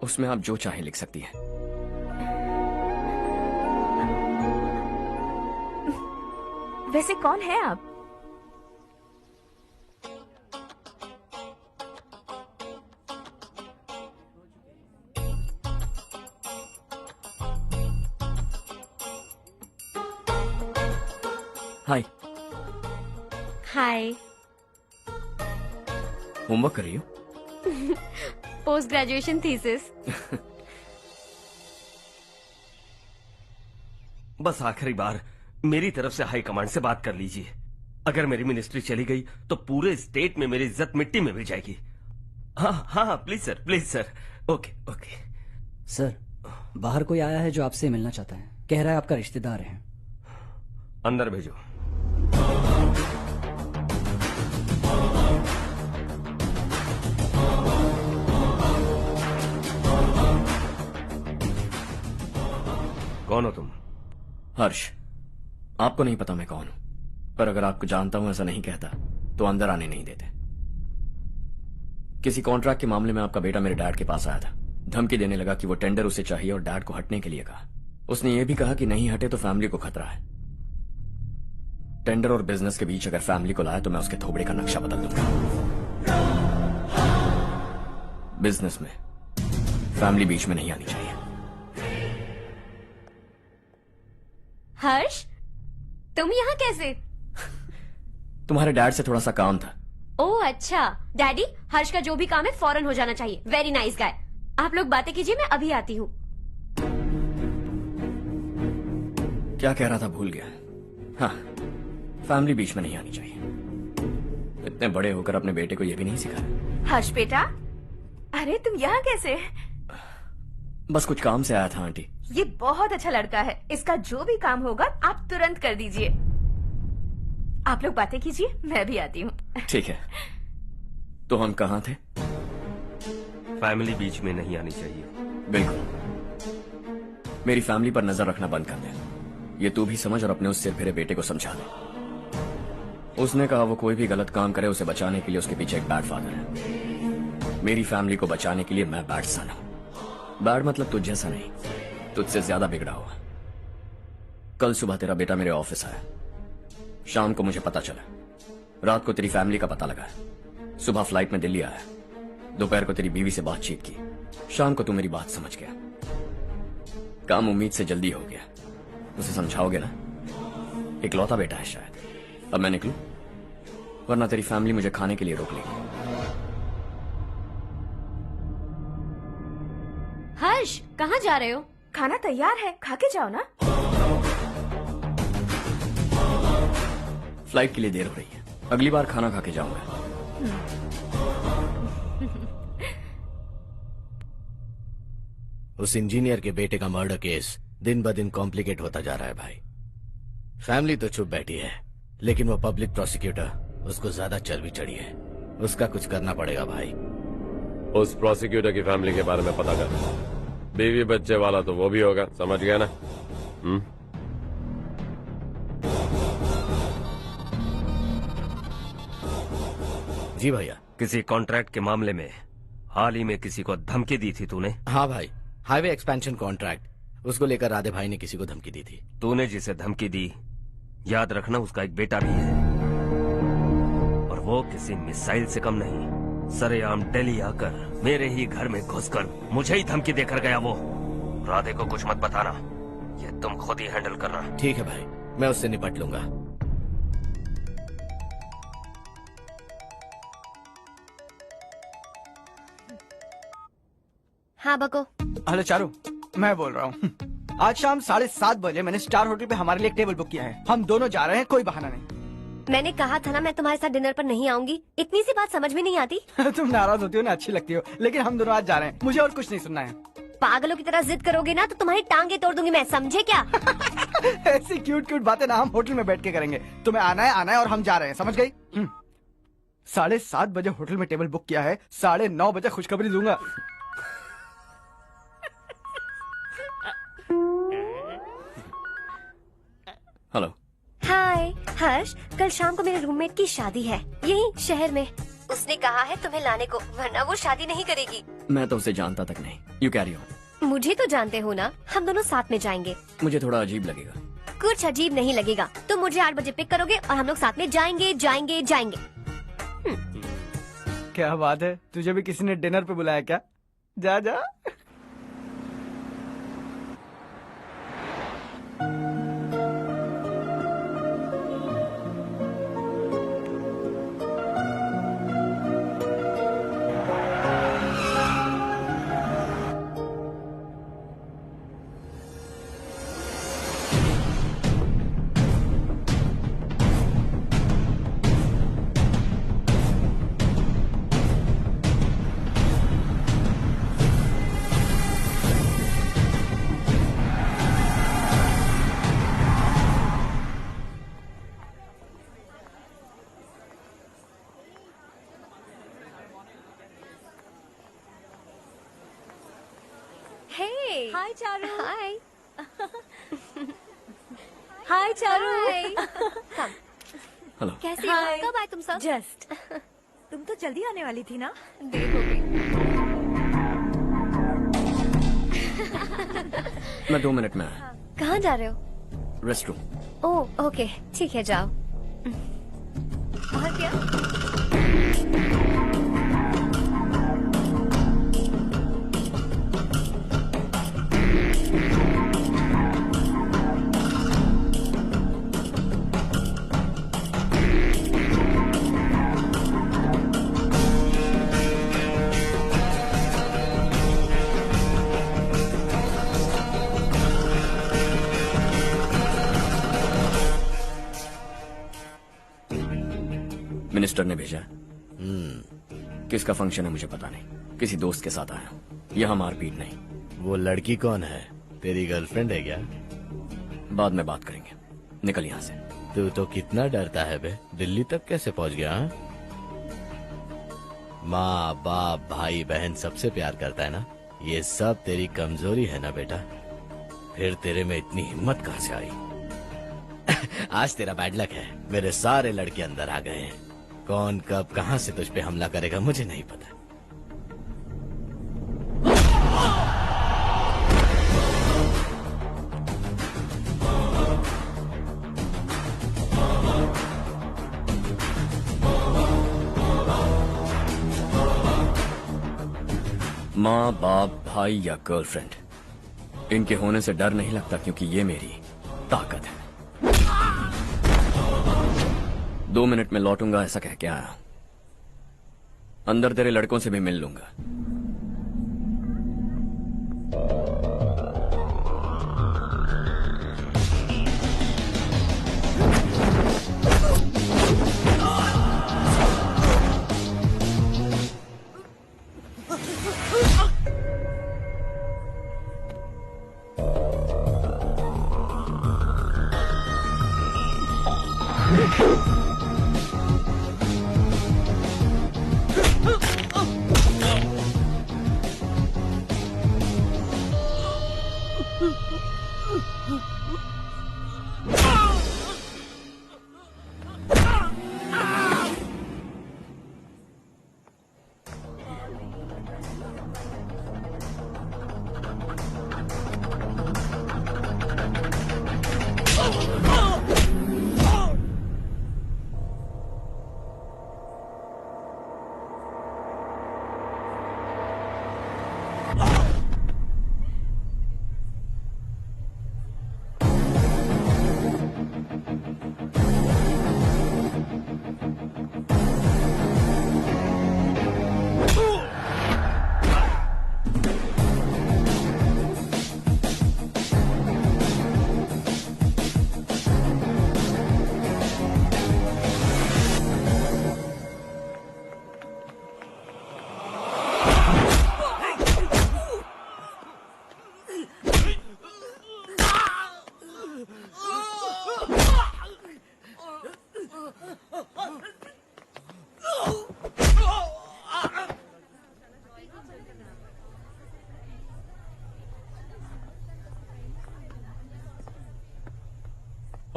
उसमें आप जो चाहे लिख सकती हैं। वैसे कौन है आप? हाय। हाय। होमवर्क कर रही हो? Post graduation thesis. बस आखिरी बार मेरी तरफ से हाई कमांड से बात कर लीजिए। अगर मेरी मिनिस्ट्री चली गई तो पूरे स्टेट में मेरी इज्जत मिट्टी में मिल जाएगी। हाँ हाँ please sir, please sir. Okay okay. Sir, बाहर कोई आया है जो आपसे मिलना चाहता है। कह रहा है आपका रिश्तेदार है। अंदर भेजो। कौन हो तुम? हर्ष। आपको नहीं पता मैं कौन हूं, पर अगर आपको जानता हूं ऐसा नहीं कहता तो अंदर आने नहीं देते। किसी कॉन्ट्रैक्ट के मामले में आपका बेटा मेरे डैड के पास आया था। धमकी देने लगा कि वो टेंडर उसे चाहिए और डैड को हटने के लिए कहा। उसने ये भी कहा कि नहीं हटे तो फैमिली को खतरा है। टेंडर और बिजनेस के बीच अगर फैमिली को लाया तो मैं उसके थोबड़े का नक्शा बदल दूंगा। बिजनेस में फैमिली बीच में नहीं आनी चाहिए। हर्ष, तुम यहाँ कैसे? तुम्हारे डैड से थोड़ा सा काम था। ओह अच्छा। डैडी, हर्ष का जो भी काम है फौरन हो जाना चाहिए। Very nice guy. आप लोग बातें कीजिए, मैं अभी आती हूँ। क्या कह रहा था भूल गया। हाँ, फैमिली बीच में नहीं आनी चाहिए। इतने बड़े होकर अपने बेटे को यह भी नहीं सिखाया। हर्ष बेटा, अरे तुम यहाँ कैसे? बस कुछ काम से आया था आंटी। ये बहुत अच्छा लड़का है। इसका जो भी काम होगा आप तुरंत कर दीजिए। आप लोग बातें कीजिए, मैं भी आती हूँ। ठीक है। तो हम कहाँ थे? फैमिली बीच में नहीं आनी चाहिए। बिल्कुल। मेरी फैमिली पर नजर रखना बंद कर दे। ये तू भी समझ और अपने उस सिर फिरे बेटे को समझा दे। उसने कहा वो कोई भी गलत काम करे उसे बचाने के लिए उसके पीछे एक बैड फादर है। मेरी फैमिली को बचाने के लिए मैं बैड सन हूं। बैड मतलब तुझ जैसा नहीं, तुझसे ज्यादा बिगड़ा हुआ। कल सुबह तेरा बेटा मेरे ऑफिस आया। शाम को मुझे पता चला। रात को तेरी फैमिली का पता लगा। सुबह फ्लाइट में दिल्ली आया। दोपहर को तेरी बीवी से बातचीत की। शाम को तू मेरी बात समझ गया। काम उम्मीद से जल्दी हो गया। उसे समझाओगे ना? इकलौता बेटा है शायद। अब मैं निकलूं, वरना तेरी फैमिली मुझे खाने के लिए रोक लेगी। हर्ष, कहाँ जा रहे हो? खाना तैयार है, खा के जाओ ना। फ्लाइट के लिए देर हो रही है। अगली बार खाना खा के जाऊंगा। उस इंजीनियर के बेटे का मर्डर केस दिन ब दिन कॉम्प्लिकेट होता जा रहा है भाई। फैमिली तो चुप बैठी है, लेकिन वो पब्लिक प्रोसिक्यूटर उसको ज्यादा चर्बी चढ़ी है। उसका कुछ करना पड़ेगा भाई। उस प्रोसिक्यूटर की फैमिली के बारे में पता कर। बीवी बच्चे वाला तो वो भी होगा, समझ गया ना? जी भैया। किसी कॉन्ट्रैक्ट के मामले में हाल ही में किसी को धमकी दी थी तूने? हाँ भाई, हाईवे एक्सपेंशन कॉन्ट्रैक्ट, उसको लेकर राधे भाई ने किसी को धमकी दी थी। तूने जिसे धमकी दी, याद रखना उसका एक बेटा भी है, और वो किसी मिसाइल से कम नहीं। सरेआम दिल्ली आकर मेरे ही घर में घुसकर मुझे ही धमकी देकर गया वो। राधे को कुछ मत बताना, ये तुम खुद ही हैंडल करना। ठीक है भाई, मैं उससे निपट लूंगा। हाँ बको। हेलो चारू, मैं बोल रहा हूँ। आज शाम 7:30 बजे मैंने स्टार होटल पे हमारे लिए एक टेबल बुक किया है। हम दोनों जा रहे हैं, कोई बहाना नहीं। मैंने कहा था ना मैं तुम्हारे साथ डिनर पर नहीं आऊंगी। इतनी सी बात समझ में नहीं आती? तुम नाराज होती हो ना, अच्छी लगती हो, लेकिन हम दोनों आज जा रहे हैं। मुझे और कुछ नहीं सुनना है। पागलों की तरह जिद करोगे ना तो तुम्हारी टांगे तोड़ दूंगी मैं, समझे क्या? ऐसी क्यूट क्यूट बातें ना हम होटल में बैठ के करेंगे। तुम्हें आना है और हम जा रहे हैं, समझ गई? 7:30 बजे होटल में टेबल बुक किया है, 9:30 बजे खुशखबरी दूंगा। हेलो। हाय हर्ष, कल शाम को मेरे रूममेट की शादी है, यही शहर में। उसने कहा है तुम्हें लाने को, वरना वो शादी नहीं करेगी। मैं तो उसे जानता तक नहीं। You carry on. मुझे तो जानते हो ना, हम दोनों साथ में जाएंगे। मुझे थोड़ा अजीब लगेगा। कुछ अजीब नहीं लगेगा। तुम मुझे 8 बजे पिक करोगे और हम लोग साथ में जाएंगे जाएंगे जाएंगे। क्या बात है, तुझे भी किसी ने डिनर पे बुलाया क्या? जा जा। Hey. Hi, Charu. Hi. Hi, Charu. Hi. Come. Hello. कैसे हो? कब आए तुम सब? Just. तुम तो जल्दी आने वाली थी ना? देर हो गई। मैं 2 मिनट में आया। कहाँ जा रहे हो? Rest room. ओह ओके, ठीक है जाओ। और क्या? मिनिस्टर ने भेजा है। किसका फंक्शन है मुझे पता नहीं। किसी दोस्त के साथ आया हूँ। यहाँ मारपीट नहीं। वो लड़की कौन है? तेरी गर्लफ्रेंड है क्या? बाद में बात करेंगे। निकल यहाँ से। तू तो कितना डरता है बे। दिल्ली तक कैसे पहुँच गया? हाँ? माँ बाप भाई बहन सबसे प्यार करता है ना? ये सब तेरी कमजोरी है ना बेटा? फिर तेरे में इतनी हिम्मत कहाँ से आई? आज तेरा बैड लक है। मेरे सारे लड़के अंदर आ गए हैं। कौन कब कहां से तुझ पे हमला करेगा मुझे नहीं पता। माँ बाप भाई या गर्लफ्रेंड, इनके होने से डर नहीं लगता क्योंकि ये मेरी ताकत है। 2 मिनट में लौटूंगा ऐसा कह के आया। अंदर तेरे लड़कों से भी मिल लूंगा।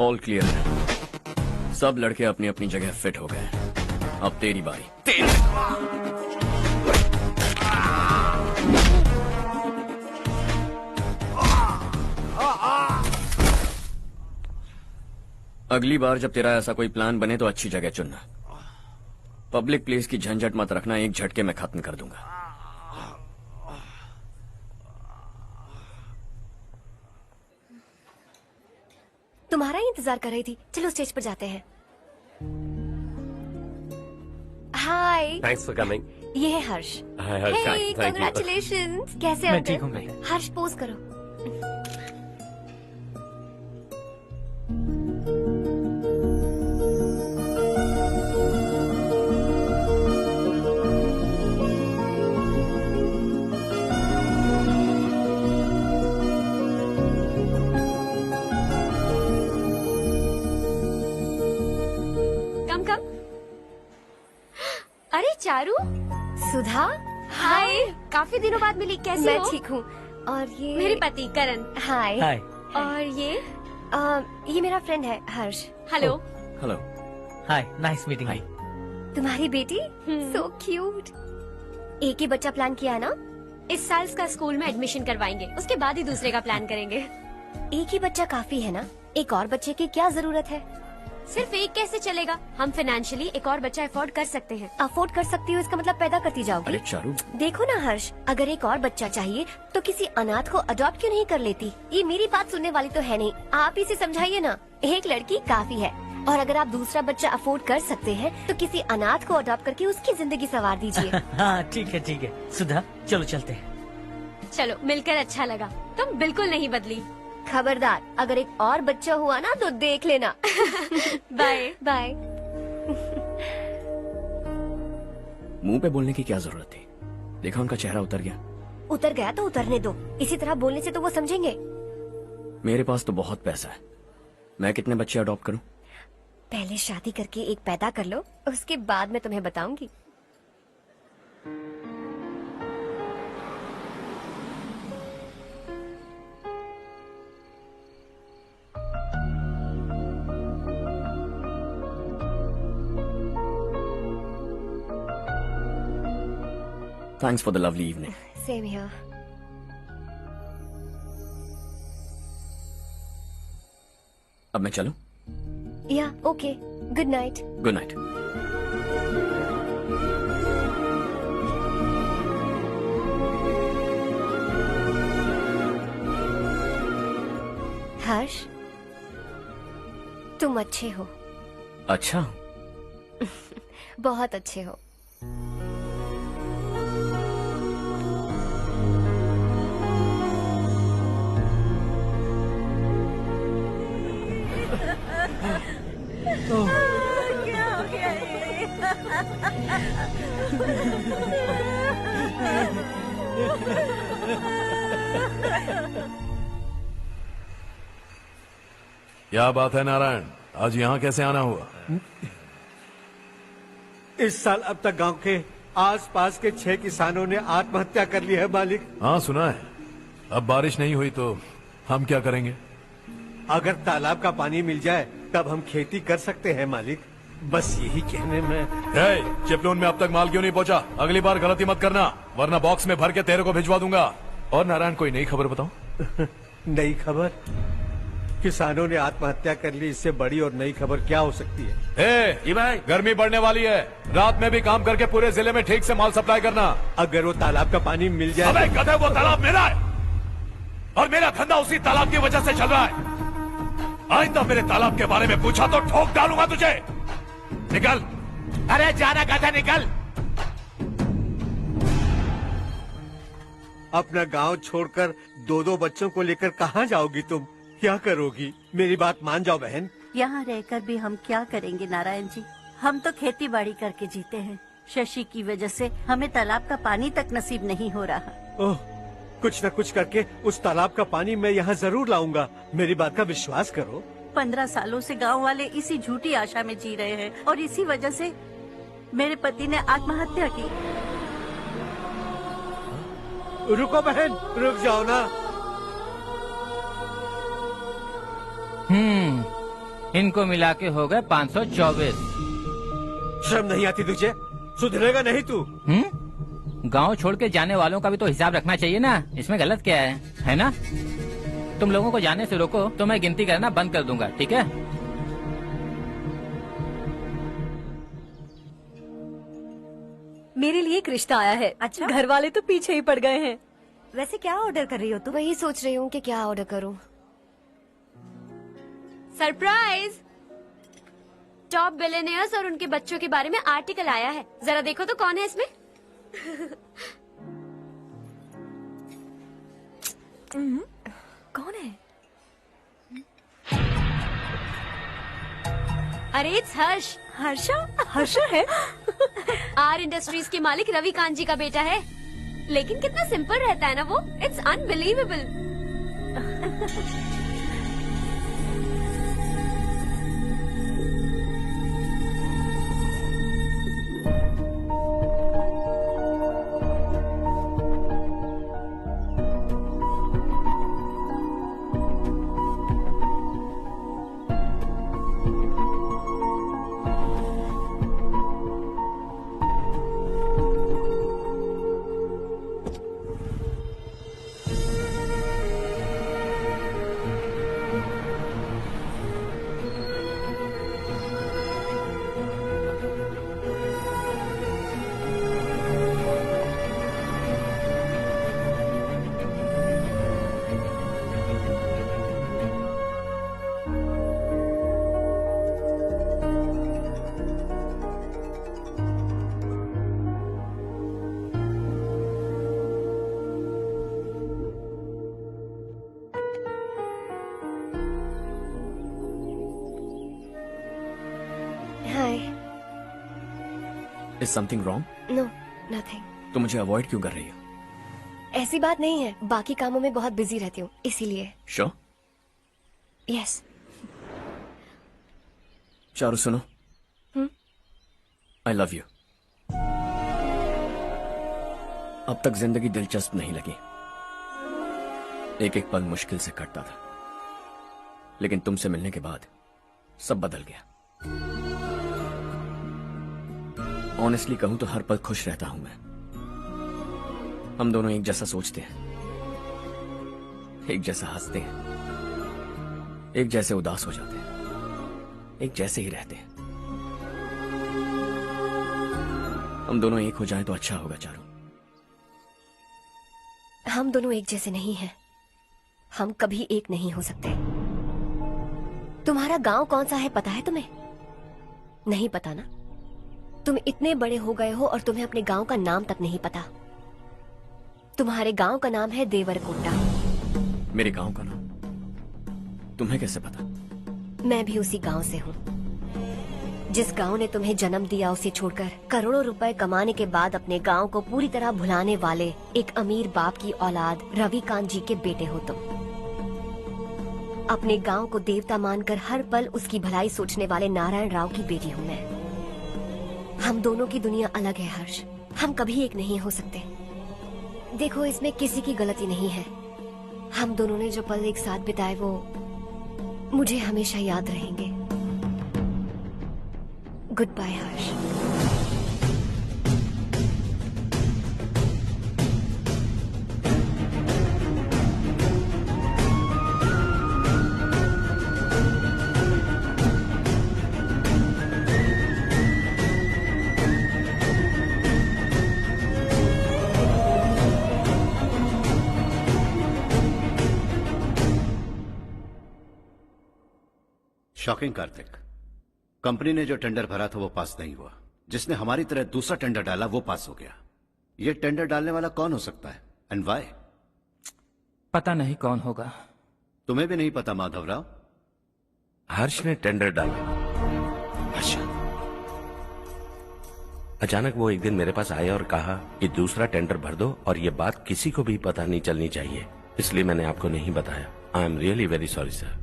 ऑल क्लियर है। सब लड़के अपनी अपनी जगह फिट हो गए। अब तेरी बारी। अगली बार जब तेरा ऐसा कोई प्लान बने तो अच्छी जगह चुनना। पब्लिक प्लेस की झंझट मत रखना, एक झटके में खत्म कर दूंगा। तुम्हारा ही इंतजार कर रही थी। चलो स्टेज पर जाते हैं। हाय। Thanks for coming. ये है Harsh. Hi Harsh, thank you. Congratulations. कैसे मैं अंकल? ठीक हूँ, मैं। हर्ष पोज करो। अरे चारू, सुधा, हाय। काफी दिनों बाद मिली, कैसी हो? मैं ठीक हूँ। और ये मेरे पति करण। हाय। हाय। और ये मेरा फ्रेंड है हर्ष। हेलो। हेलो। हाय, नाइस मीटिंग। हाय। तुम्हारी बेटी सो क्यूट। एक ही बच्चा प्लान किया ना? इस साल इसका स्कूल में एडमिशन करवाएंगे, उसके बाद ही दूसरे का प्लान करेंगे। एक ही बच्चा काफी है ना? एक और बच्चे की क्या जरूरत है? सिर्फ एक कैसे चलेगा? हम फाइनेंशियली एक और बच्चा अफोर्ड कर सकते हैं। अफोर्ड कर सकती हो इसका मतलब पैदा करती जाओगी। अरे चारू, देखो ना हर्ष, अगर एक और बच्चा चाहिए तो किसी अनाथ को अडॉप्ट क्यों नहीं कर लेती? ये मेरी बात सुनने वाली तो है नहीं, आप इसे समझाइए ना। एक लड़की काफी है, और अगर आप दूसरा बच्चा अफोर्ड कर सकते हैं तो किसी अनाथ को अडॉप्ट करके उसकी जिंदगी संवार दीजिए। हाँ ठीक है सुधा, चलो चलते हैं। चलो, मिलकर अच्छा लगा। तुम बिल्कुल नहीं बदली। खबरदार, अगर एक और बच्चा हुआ ना तो देख लेना। Bye bye. मुंह पे बोलने की क्या जरूरत थी? देखा उनका चेहरा उतर गया। उतर गया तो उतरने दो, इसी तरह बोलने से तो वो समझेंगे। मेरे पास तो बहुत पैसा है, मैं कितने बच्चे अडॉप्ट करूं? पहले शादी करके एक पैदा कर लो, उसके बाद मैं तुम्हें बताऊंगी। Thanks for the lovely evening. Same here. अब मैं चलूं? Yeah, okay. Good night. Good night. हर्ष, तुम अच्छे हो। अच्छा। बहुत अच्छे हो। क्या हो गया ये? क्या बात है नारायण, आज यहाँ कैसे आना हुआ? इस साल अब तक गांव के आसपास के 6 किसानों ने आत्महत्या कर ली है मालिक। हाँ सुना है। अब बारिश नहीं हुई तो हम क्या करेंगे? अगर तालाब का पानी मिल जाए तब हम खेती कर सकते हैं मालिक। बस यही कहने में। चिपलून में अब तक माल क्यों नहीं पहुंचा? अगली बार गलती मत करना, वरना बॉक्स में भर के तेरे को भिजवा दूंगा। और नारायण, कोई नई खबर बताओ। नई खबर? किसानों ने आत्महत्या कर ली, इससे बड़ी और नई खबर क्या हो सकती है? जी भाई, गर्मी बढ़ने वाली है, रात में भी काम करके पूरे जिले में ठीक से माल सप्लाई करना। अगर वो तालाब का पानी मिल जाए। अबे गधे, वो तालाब मेरा है और मेरा धंधा उसी तालाब की वजह से चल रहा है। आइंदा मेरे तालाब के बारे में पूछा तो ठोक डालूंगा तुझे। निकल। अरे जाना गधा, निकल। अपना गांव छोड़कर 2-2 बच्चों को लेकर कहाँ जाओगी तुम? क्या करोगी? मेरी बात मान जाओ बहन। यहाँ रहकर भी हम क्या करेंगे नारायण जी? हम तो खेती बाड़ी करके जीते हैं। शशि की वजह से हमें तालाब का पानी तक नसीब नहीं हो रहा। ओह, कुछ न कुछ करके उस तालाब का पानी मैं यहाँ जरूर लाऊंगा। मेरी बात का विश्वास करो। 15 सालों से गांव वाले इसी झूठी आशा में जी रहे हैं और इसी वजह से मेरे पति ने आत्महत्या की। रुको बहन, रुक जाओ ना। इनको मिला के हो गए 524। शर्म नहीं आती तुझे? सुधरेगा नहीं तू? गांव छोड़ के जाने वालों का भी तो हिसाब रखना चाहिए ना। इसमें गलत क्या है ना? तुम लोगों को जाने से रोको तो मैं गिनती करना बंद कर दूंगा, ठीक है? मेरे लिए एक रिश्ता आया है। अच्छा? घर वाले तो पीछे ही पड़ गए हैं। वैसे क्या ऑर्डर कर रही हो तुम? वही सोच रही हूँ कि क्या ऑर्डर करूँ। सरप्राइज! टॉप बिलियनियर्स और उनके बच्चों के बारे में आर्टिकल आया है। जरा देखो तो कौन है इसमें। कौन है? अरे इट्स हर्ष। हर्षा है? आर इंडस्ट्रीज के मालिक रवि कांत जी का बेटा है। लेकिन कितना सिंपल रहता है ना वो। It's unbelievable. Is something wrong? No nothing. तो मुझे अवॉइड क्यों कर रही हो? ऐसी बात नहीं है, बाकी कामों में बहुत बिजी रहती हूँ इसीलिए। श्योर? यस। चारू सुनो, आई लव यू। अब तक जिंदगी दिलचस्प नहीं लगी। एक एक पल मुश्किल से कटता था, लेकिन तुमसे मिलने के बाद सब बदल गया। ऑनेस्टली कहूं तो हर पल खुश रहता हूं मैं। हम दोनों एक जैसा सोचते हैं, एक जैसा हंसते हैं, एक जैसे उदास हो जाते हैं, एक जैसे ही रहते हैं। हम दोनों एक हो जाएं तो अच्छा होगा चारू। हम दोनों एक जैसे नहीं हैं। हम कभी एक नहीं हो सकते। तुम्हारा गांव कौन सा है पता है तुम्हें? नहीं पता ना? तुम इतने बड़े हो गए हो और तुम्हें अपने गांव का नाम तक नहीं पता। तुम्हारे गांव का नाम है देवरकोटा। मेरे गांव का नाम तुम्हें कैसे पता? मैं भी उसी गांव से हूँ। जिस गांव ने तुम्हें जन्म दिया उसे छोड़कर करोड़ों रुपए कमाने के बाद अपने गांव को पूरी तरह भुलाने वाले एक अमीर बाप की औलाद रवि कांत जी के बेटे हो तुम। अपने गांव को देवता मानकर हर पल उसकी भलाई सोचने वाले नारायण राव की बेटी हूँ मैं। हम दोनों की दुनिया अलग है हर्ष। हम कभी एक नहीं हो सकते। देखो इसमें किसी की गलती नहीं है। हम दोनों ने जो पल एक साथ बिताए वो मुझे हमेशा याद रहेंगे। गुड बाय हर्ष। शॉकिंग कार्तिक, कंपनी ने जो टेंडर भरा था वो पास नहीं हुआ। जिसने हमारी तरह दूसरा टेंडर डाला वो पास हो गया। ये टेंडर डालने वाला कौन हो सकता है एंड व्हाई? पता नहीं कौन होगा। तुम्हें भी नहीं पता माधवराव? हर्ष ने टेंडर डाला। अच्छा। अचानक वो एक दिन मेरे पास आया और कहा कि दूसरा टेंडर भर दो और ये बात किसी को भी पता नहीं चलनी चाहिए, इसलिए मैंने आपको नहीं बताया। I am really very sorry sir.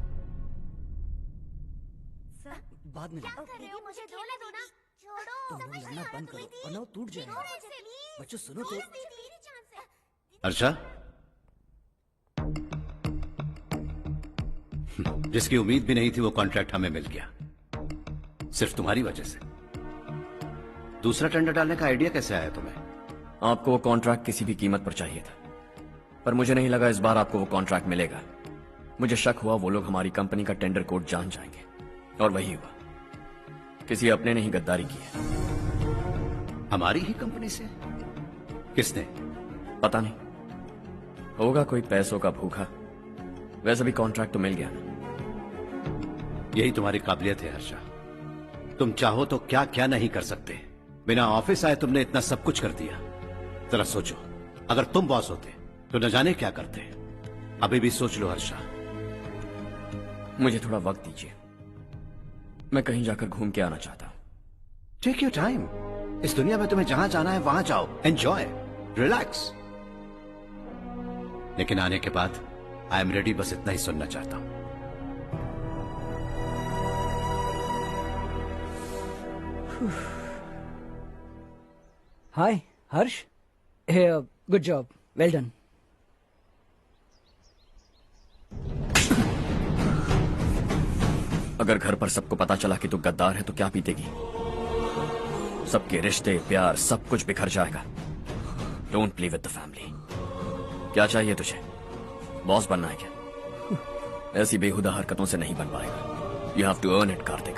बाद में मुझे धोने दो ना। छोड़ो, तुम लोग लड़ना बंद करो वरना वो टूट जाएगा। बच्चों सुनो तो। अर्षा, जिसकी उम्मीद भी नहीं थी वो कॉन्ट्रैक्ट हमें मिल गया, सिर्फ तुम्हारी वजह से। दूसरा टेंडर डालने का आइडिया कैसे आया तुम्हें? आपको वो कॉन्ट्रैक्ट किसी भी कीमत पर चाहिए था, पर मुझे नहीं लगा इस बार आपको वो कॉन्ट्रैक्ट मिलेगा। मुझे शक हुआ वो लोग हमारी कंपनी का टेंडर कोड जान जाएंगे, और वही हुआ। किसी अपने ने ही गद्दारी की है। हमारी ही कंपनी से? किसने? पता नहीं, होगा कोई पैसों का भूखा। वैसे भी कॉन्ट्रैक्ट तो मिल गया ना। यही तुम्हारी काबिलियत है हर्षा। तुम चाहो तो क्या क्या नहीं कर सकते। बिना ऑफिस आए तुमने इतना सब कुछ कर दिया। जरा सोचो, अगर तुम बॉस होते तो न जाने क्या करते। अभी भी सोच लो हर्षा। मुझे थोड़ा वक्त दीजिए, मैं कहीं जाकर घूम के आना चाहता हूं। Take your time. इस दुनिया में तुम्हें जहां जाना है वहां जाओ, एंजॉय, रिलैक्स। लेकिन आने के बाद आई एम रेडी, बस इतना ही सुनना चाहता हूं। हाय हर्ष, गुड जॉब, वेल डन। अगर घर पर सबको पता चला कि तू गद्दार है तो क्या पीतेगी? सबके रिश्ते, प्यार, सब कुछ बिखर जाएगा। Don't play with the family. क्या चाहिए तुझे? बॉस बनना है क्या? ऐसी बेहुदा हरकतों से नहीं बन पाएगा। You have to earn it Kartik.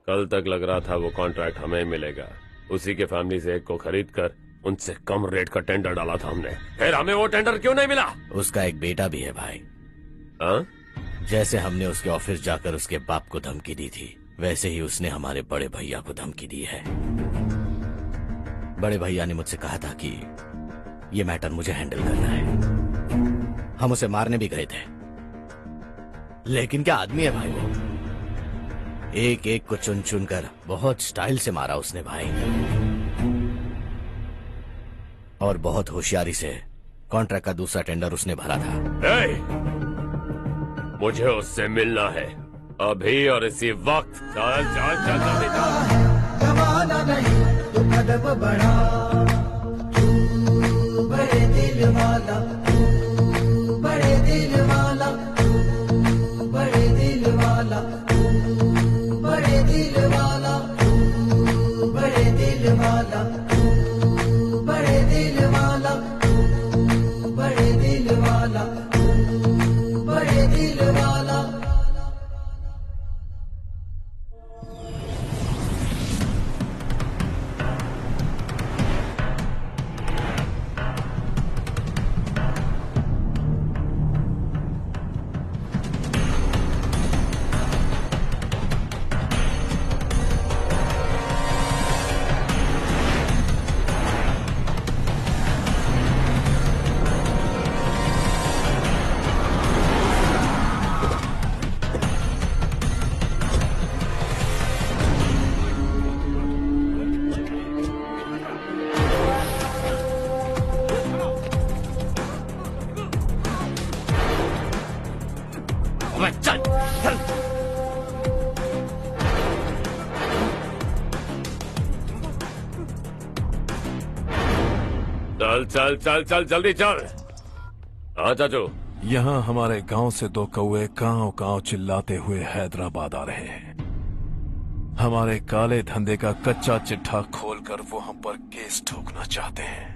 कल तक लग रहा था वो कॉन्ट्रैक्ट हमें मिलेगा। उसी के फैमिली से एक को खरीद कर उनसे कम रेट का टेंडर डाला था हमने। फिर हमें वो टेंडर क्यों नहीं मिला? उसका एक बेटा भी है भाई। हाँ? जैसे हमने उसके ऑफिस जाकर उसके बाप को धमकी दी थी, वैसे ही उसने हमारे बड़े भैया को धमकी दी है। बड़े भैया ने मुझसे कहा था कि ये मैटर मुझे हैंडल करना है। हम उसे मारने भी गए थे, लेकिन क्या आदमी है भाई वो। एक एक को चुन चुन कर बहुत स्टाइल से मारा उसने भाई, और बहुत होशियारी से कॉन्ट्रैक्ट का दूसरा टेंडर उसने भरा था। मुझे उससे मिलना है अभी और इसी वक्त। चल चल चल जल्दी चल। जमाना नहीं तो कदम बढ़ा, तू बड़े दिल वाला, तू बड़े दिल वाला, तू बड़े दिल वाला, तू बड़े दिल वाला, तू बड़े दिल वाला, तू बड़े दिल वाला, तू बड़े दिल वाला, तू बड़े दिल वाला। चल चल चल चल जल्दी चल। हाँ चाचू। यहाँ हमारे गांव से दो कौवे कांव कांव चिल्लाते हुए हैदराबाद आ रहे हैं। हमारे काले धंधे का कच्चा चिट्ठा खोलकर वो हम पर केस ठोकना चाहते हैं।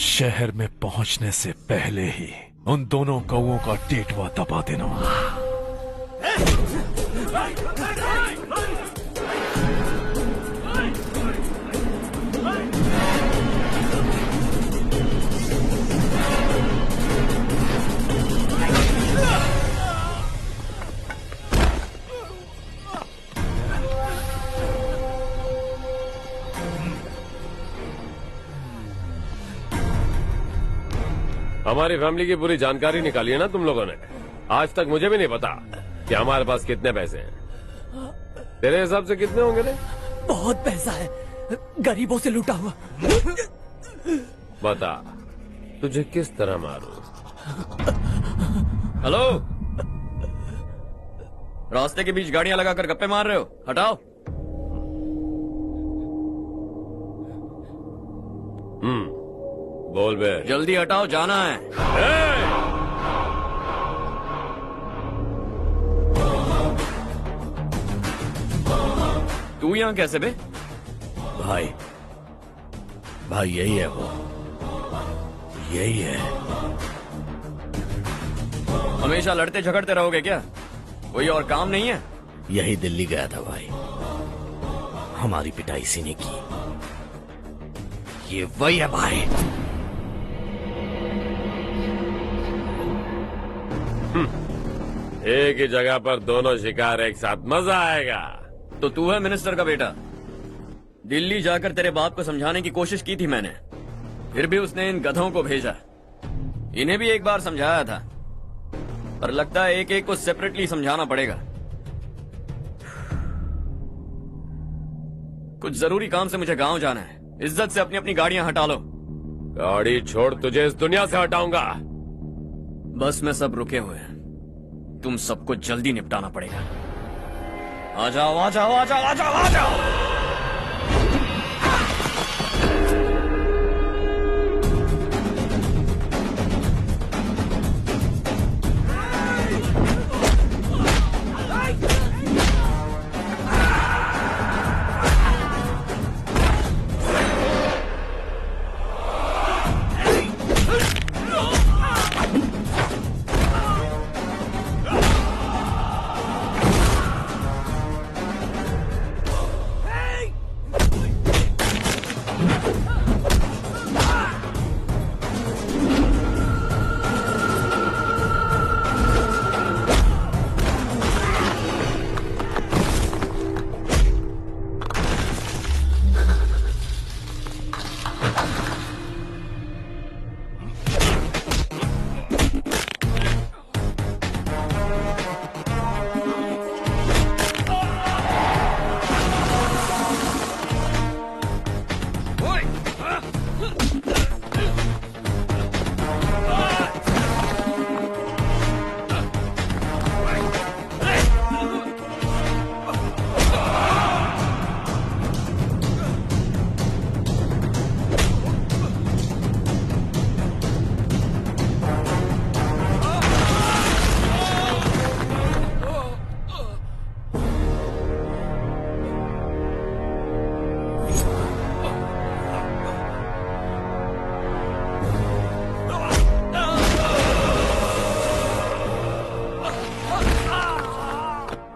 शहर में पहुंचने से पहले ही उन दोनों कौवों का टेटवा दबा देना। हमारी फैमिली की पूरी जानकारी निकाली है ना तुम लोगों ने। आज तक मुझे भी नहीं पता कि हमारे पास कितने पैसे हैं। तेरे हिसाब से कितने होंगे रे? बहुत पैसा है, गरीबों से लूटा हुआ। बता तुझे किस तरह मारूं? हेलो, रास्ते के बीच गाड़ियां लगाकर गप्पे मार रहे हो? हटाओ। बोल बे। जल्दी हटाओ, जाना है। तू यहाँ कैसे बे? भाई भाई यही है वो, यही है। हमेशा लड़ते झगड़ते रहोगे क्या? कोई और काम नहीं है? यही दिल्ली गया था भाई, हमारी पिटाई इसी ने की। ये वही है भाई। एक ही जगह पर दोनों शिकार एक साथ, मजा आएगा। तो तू है मिनिस्टर का बेटा? दिल्ली जाकर तेरे बाप को समझाने की कोशिश की थी मैंने, फिर भी उसने इन गधों को भेजा। इन्हें भी एक बार समझाया था, पर लगता है एक एक को सेपरेटली समझाना पड़ेगा। कुछ जरूरी काम से मुझे गांव जाना है। इज्जत से अपनी अपनी गाड़ियां हटा लो। गाड़ी छोड़, तुझे इस दुनिया से हटाऊंगा। बस में सब रुके हुए हैं, तुम सबको जल्दी निपटाना पड़ेगा। आ जाओ आ जाओ आ जाओ आ जाओ आ जाओ।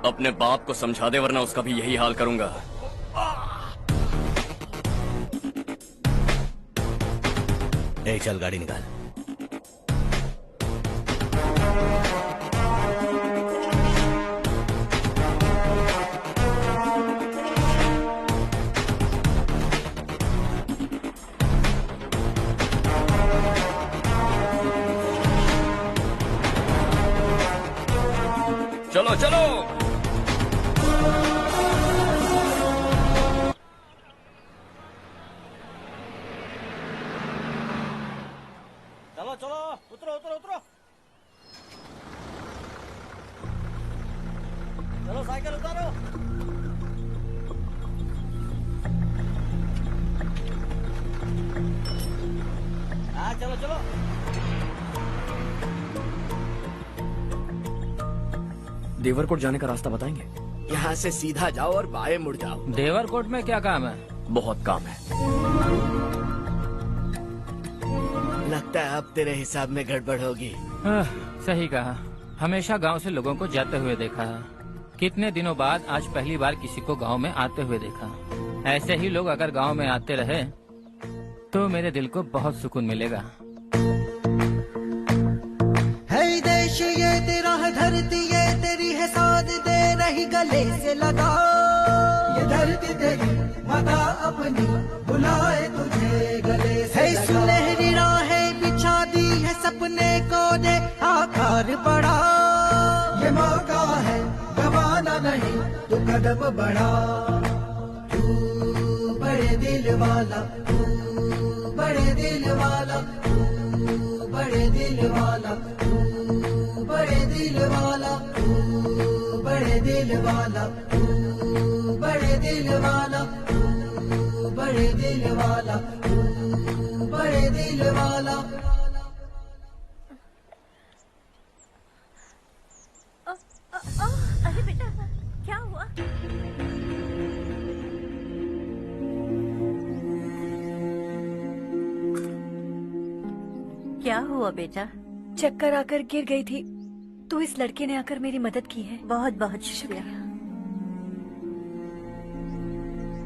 अपने बाप को समझा दे, वरना उसका भी यही हाल करूंगा। चल गाड़ी निकाल। चलो चलो। चलो चलो, उतरो उतरो उतरो। चलो साइकिल उतारो। हाँ चलो चलो। देवरकोट जाने का रास्ता बताएंगे? यहाँ से सीधा जाओ और बाएं मुड़ जाओ। देवरकोट में क्या काम है? बहुत काम है। लगता है अब तेरे हिसाब में गड़बड़ होगी। सही कहा। हमेशा गांव से लोगों को जाते हुए देखा है, कितने दिनों बाद आज पहली बार किसी को गांव में आते हुए देखा। ऐसे ही लोग अगर गांव में आते रहे तो मेरे दिल को बहुत सुकून मिलेगा। है देश ये तेरा है, धरती ये तेरी है, साथ दे रही गले से लगा। ये धरती तेरी माता अपनी बुलाए तुझे गले से लगा। सुनहरी राहें बिछा दी है, सपने को दे आकार बढ़ा। ये मौका है गवाना नहीं, तू कदम बढ़ा। तू बड़े दिल वाला, तू बड़े दिल वाला, तू बड़े दिल वाला, तू बड़े दिल वाला, तू बड़े दिल वाला, तू बड़े दिल वाला, तू बड़े दिल वाला, तू बड़े दिल वाला। अरे बेटा क्या हुआ? क्या हुआ बेटा? चक्कर आकर गिर गई थी तो इस लड़के ने आकर मेरी मदद की है। बहुत बहुत शुक्रिया।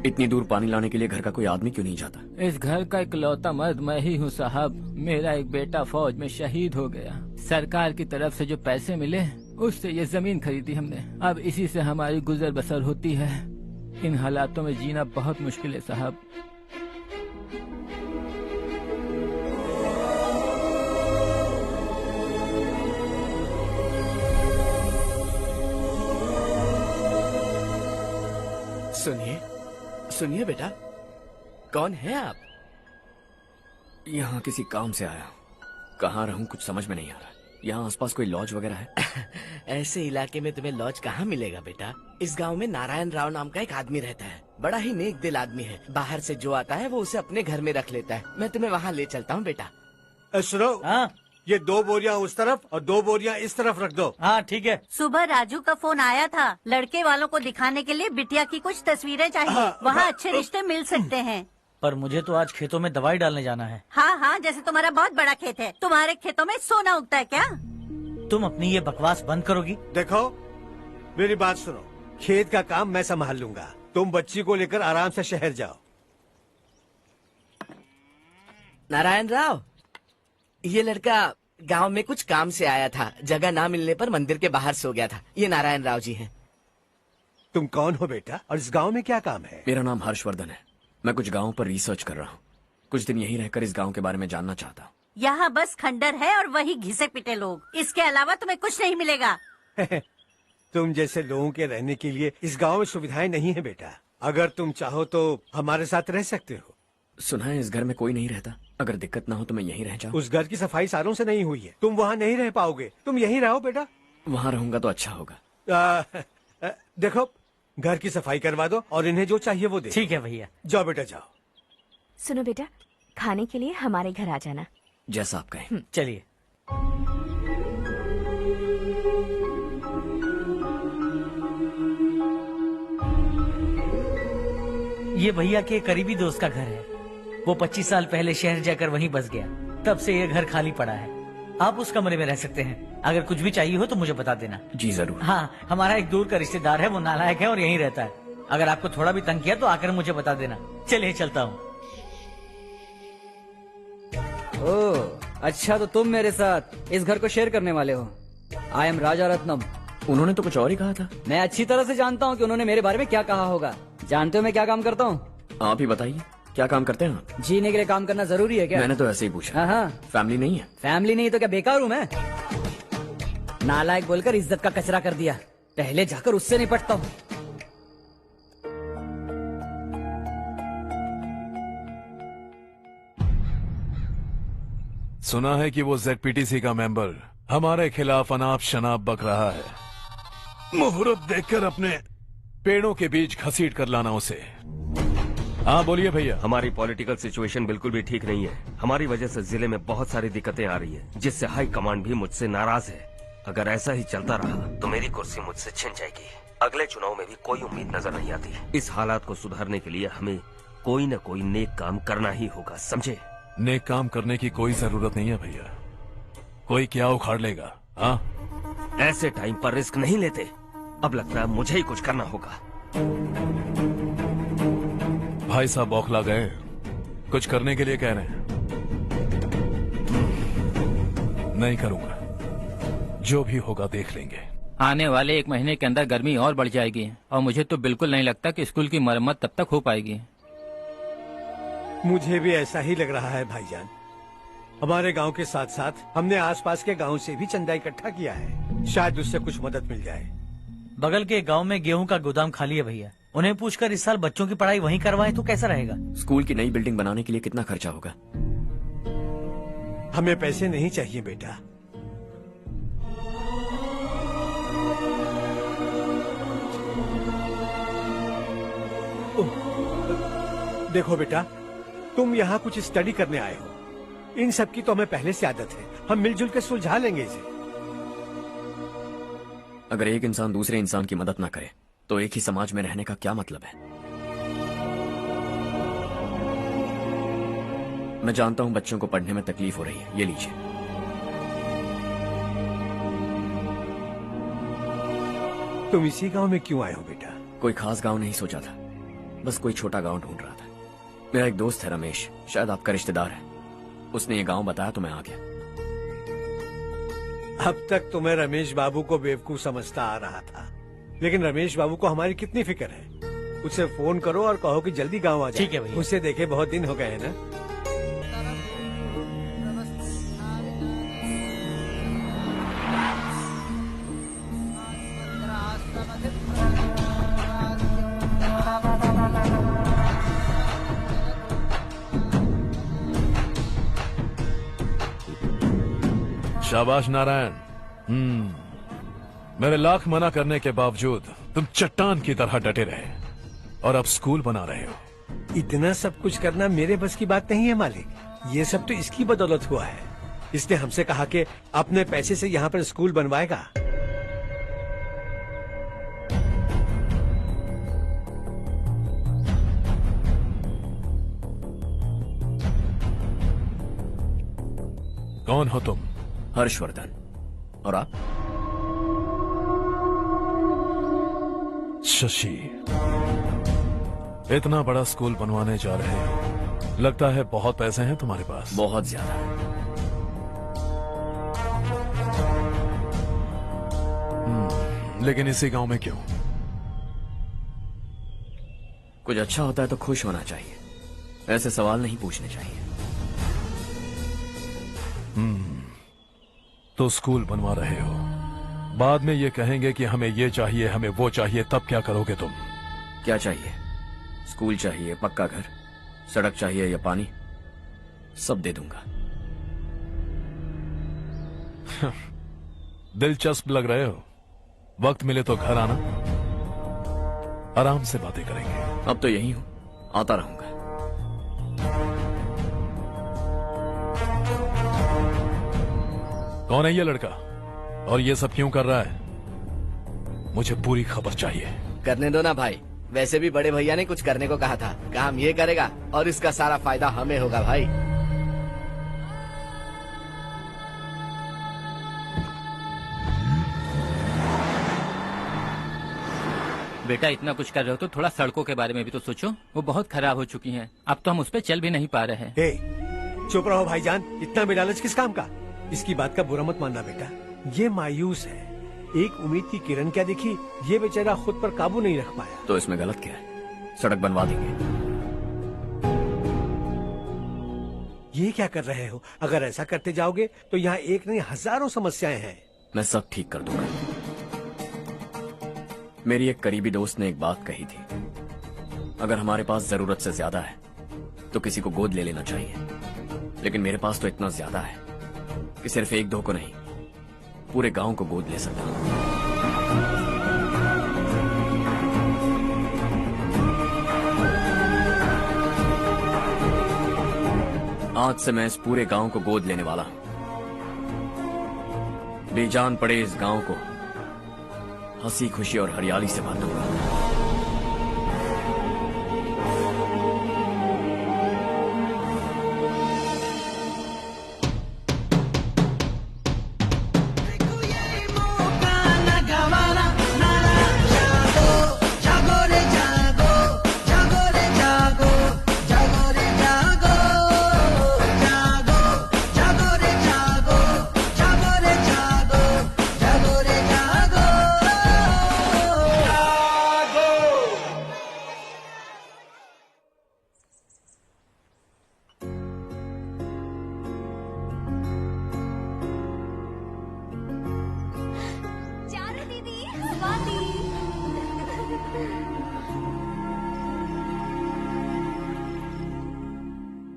इतनी दूर पानी लाने के लिए घर का कोई आदमी क्यों नहीं जाता? इस घर का इकलौता मर्द मैं ही हूँ साहब। मेरा एक बेटा फौज में शहीद हो गया। सरकार की तरफ से जो पैसे मिले उससे ये जमीन खरीदी हमने। अब इसी से हमारी गुजर बसर होती है। इन हालातों में जीना बहुत मुश्किल है साहब। सुनिए सुनिए बेटा, कौन है आप? यहाँ किसी काम से आया। कहाँ रहूं कुछ समझ में नहीं आ रहा। यहाँ आसपास कोई लॉज वगैरह है? ऐसे इलाके में तुम्हें लॉज कहाँ मिलेगा बेटा? इस गांव में नारायण राव नाम का एक आदमी रहता है। बड़ा ही नेक दिल आदमी है। बाहर से जो आता है वो उसे अपने घर में रख लेता है। मैं तुम्हें वहाँ ले चलता हूँ बेटा। सुनो, ये 2 बोरियां उस तरफ और 2 बोरियां इस तरफ रख दो। हाँ ठीक है। सुबह राजू का फोन आया था। लड़के वालों को दिखाने के लिए बिटिया की कुछ तस्वीरें चाहिए। वहाँ अच्छे रिश्ते मिल सकते हैं। पर मुझे तो आज खेतों में दवाई डालने जाना है। हाँ हाँ, जैसे तुम्हारा बहुत बड़ा खेत है। तुम्हारे खेतों में सोना उगता है क्या? तुम अपनी ये बकवास बंद करोगी? देखो मेरी बात सुनो, खेत का काम मैं संभाल लूंगा। तुम बच्ची को लेकर आराम से शहर जाओ। नारायण राव, ये लड़का गांव में कुछ काम से आया था। जगह ना मिलने पर मंदिर के बाहर सो गया था। ये नारायण राव जी हैं। तुम कौन हो बेटा और इस गांव में क्या काम है? मेरा नाम हर्षवर्धन है। मैं कुछ गाँव पर रिसर्च कर रहा हूँ। कुछ दिन यहीं रहकर इस गाँव के बारे में जानना चाहता हूँ। यहाँ बस खंडर है और वही घिसे पिटे लोग। इसके अलावा तुम्हें कुछ नहीं मिलेगा। तुम जैसे लोगों के रहने के लिए इस गांव में सुविधाएं नहीं है बेटा। अगर तुम चाहो तो हमारे साथ रह सकते हो। सुना है इस घर में कोई नहीं रहता। अगर दिक्कत ना हो तो मैं यहीं रह जाऊँ। उस घर की सफाई सालों से नहीं हुई है। तुम वहाँ नहीं रह पाओगे। तुम यहीं रहो बेटा। वहाँ रहूंगा तो अच्छा होगा। देखो, घर की सफाई करवा दो और इन्हें जो चाहिए वो दे। ठीक है भैया। जाओ बेटा जाओ। सुनो बेटा, खाने के लिए हमारे घर आ जाना। जैसा आप कहें। चलिए। ये भैया के करीबी दोस्त का घर है। वो 25 साल पहले शहर जाकर वहीं बस गया। तब से ये घर खाली पड़ा है। आप उस कमरे में रह सकते हैं। अगर कुछ भी चाहिए हो तो मुझे बता देना। जी जरूर। हाँ, हमारा एक दूर का रिश्तेदार है। वो नालायक है और यहीं रहता है। अगर आपको थोड़ा भी तंग किया तो आकर मुझे बता देना। चलिए चलता हूँ। ओह अच्छा, तो तुम मेरे साथ इस घर को शेयर करने वाले हो। आई एम राजा रत्नम। उन्होंने तो कुछ और ही कहा था। मैं अच्छी तरह से जानता हूँ कि उन्होंने मेरे बारे में क्या कहा होगा। जानते हो मैं क्या काम करता हूँ? आप ही बताइए, क्या काम करते हैं आप? जीने के लिए काम करना जरूरी है क्या? मैंने तो ऐसे ही पूछा। हाँ हाँ। फैमिली नहीं है? फैमिली नहीं तो क्या बेकार हूँ मैं? नालायक बोलकर इज्जत का कचरा कर दिया। पहले जाकर उससे निपटता हूँ। सुना है कि वो ZPTC का मेंबर हमारे खिलाफ अनाप शनाप बक रहा है। मुहूर्त देखकर अपने पेड़ों के बीच घसीट कर लाना उसे। हाँ बोलिए भैया। हमारी पॉलिटिकल सिचुएशन बिल्कुल भी ठीक नहीं है। हमारी वजह से जिले में बहुत सारी दिक्कतें आ रही है, जिससे हाई कमांड भी मुझसे नाराज है। अगर ऐसा ही चलता रहा तो मेरी कुर्सी मुझसे छिन जाएगी। अगले चुनाव में भी कोई उम्मीद नजर नहीं आती। इस हालात को सुधारने के लिए हमें कोई न कोई नेक काम करना ही होगा, समझे? नेक काम करने की कोई जरूरत नहीं है भैया। कोई क्या उखाड़ लेगा। हाँ, ऐसे टाइम पर रिस्क नहीं लेते। अब लगता है मुझे ही कुछ करना होगा। भाई साहब बौखला गए, कुछ करने के लिए कह रहे हैं। नहीं करूंगा, जो भी होगा देख लेंगे। आने वाले 1 महीने के अंदर गर्मी और बढ़ जाएगी और मुझे तो बिल्कुल नहीं लगता कि स्कूल की मरम्मत तब तक हो पाएगी। मुझे भी ऐसा ही लग रहा है भाईजान। हमारे गांव के साथ साथ हमने आसपास के गांव से भी चंदा इकट्ठा किया है। शायद उससे कुछ मदद मिल जाए। बगल के गांव में गेहूं का गोदाम खाली है भैया। उन्हें पूछकर इस साल बच्चों की पढ़ाई वहीं करवाएं तो कैसा रहेगा? स्कूल की नई बिल्डिंग बनाने के लिए कितना खर्चा होगा? हमें पैसे नहीं चाहिए बेटा। देखो बेटा, तुम यहाँ कुछ स्टडी करने आए हो। इन सब की तो हमें पहले से आदत है। हम मिलजुल के सुलझा लेंगे इसे। अगर एक इंसान दूसरे इंसान की मदद ना करे तो एक ही समाज में रहने का क्या मतलब है? मैं जानता हूं बच्चों को पढ़ने में तकलीफ हो रही है, ये लीजिए। तुम इसी गांव में क्यों आए हो बेटा? कोई खास गांव नहीं सोचा था, बस कोई छोटा गांव ढूंढ रहा था। मेरा एक दोस्त है रमेश, शायद आपका रिश्तेदार है, उसने ये गांव बताया तो मैं आ गया। अब तक तो मैं रमेश बाबू को बेवकूफ समझता आ रहा था, लेकिन रमेश बाबू को हमारी कितनी फिक्र है। उसे फोन करो और कहो कि जल्दी गांव आ जाए। ठीक है भैया। उसे देखे बहुत दिन हो गए हैं ना। शाबाश नारायण। मेरे लाख मना करने के बावजूद तुम चट्टान की तरह डटे रहे और अब स्कूल बना रहे हो। इतना सब कुछ करना मेरे बस की बात नहीं है मालिक, ये सब तो इसकी बदौलत हुआ है। इसने हमसे कहा कि अपने पैसे से यहाँ पर स्कूल बनवाएगा। कौन हो तुम? हर्षवर्धन। और आप? शशि। इतना बड़ा स्कूल बनवाने जा रहे हो, लगता है बहुत पैसे हैं तुम्हारे पास। बहुत ज्यादा। लेकिन इसी गांव में क्यों? कुछ अच्छा होता है तो खुश होना चाहिए, ऐसे सवाल नहीं पूछने चाहिए। तो स्कूल बनवा रहे हो, बाद में ये कहेंगे कि हमें ये चाहिए, हमें वो चाहिए, तब क्या करोगे तुम? क्या चाहिए? स्कूल चाहिए, पक्का घर, सड़क चाहिए या पानी, सब दे दूंगा। दिलचस्प लग रहे हो। वक्त मिले तो घर आना, आराम से बातें करेंगे। अब तो यही हूं, आता रहूंगा। कौन है ये लड़का और ये सब क्यों कर रहा है? मुझे पूरी खबर चाहिए। करने दो ना भाई, वैसे भी बड़े भैया ने कुछ करने को कहा था, काम ये करेगा और इसका सारा फायदा हमें होगा भाई। बेटा इतना कुछ कर रहे हो तो थोड़ा सड़कों के बारे में भी तो सोचो, वो बहुत खराब हो चुकी हैं। अब तो हम उस पर चल भी नहीं पा रहे हैं। चुप रहो भाईजान, इतना बेलालच किस काम का? इसकी बात का बुरा मत मानना बेटा, ये मायूस है। एक उम्मीद की किरण क्या दिखी, ये बेचारा खुद पर काबू नहीं रख पाया। तो इसमें गलत क्या है? सड़क बनवा देंगे। ये क्या कर रहे हो? अगर ऐसा करते जाओगे तो यहाँ एक नहीं हजारों समस्याएं हैं। मैं सब ठीक कर दूंगा। मेरी एक करीबी दोस्त ने एक बात कही थी, अगर हमारे पास जरूरत से ज्यादा है तो किसी को गोद ले लेना चाहिए, लेकिन मेरे पास तो इतना ज्यादा है कि सिर्फ एक दो को नहीं, पूरे गांव को गोद ले सकता हूं। आज से मैं इस पूरे गांव को गोद लेने वाला हूं। बेजान पड़े इस गांव को हंसी खुशी और हरियाली से भर दूंगा।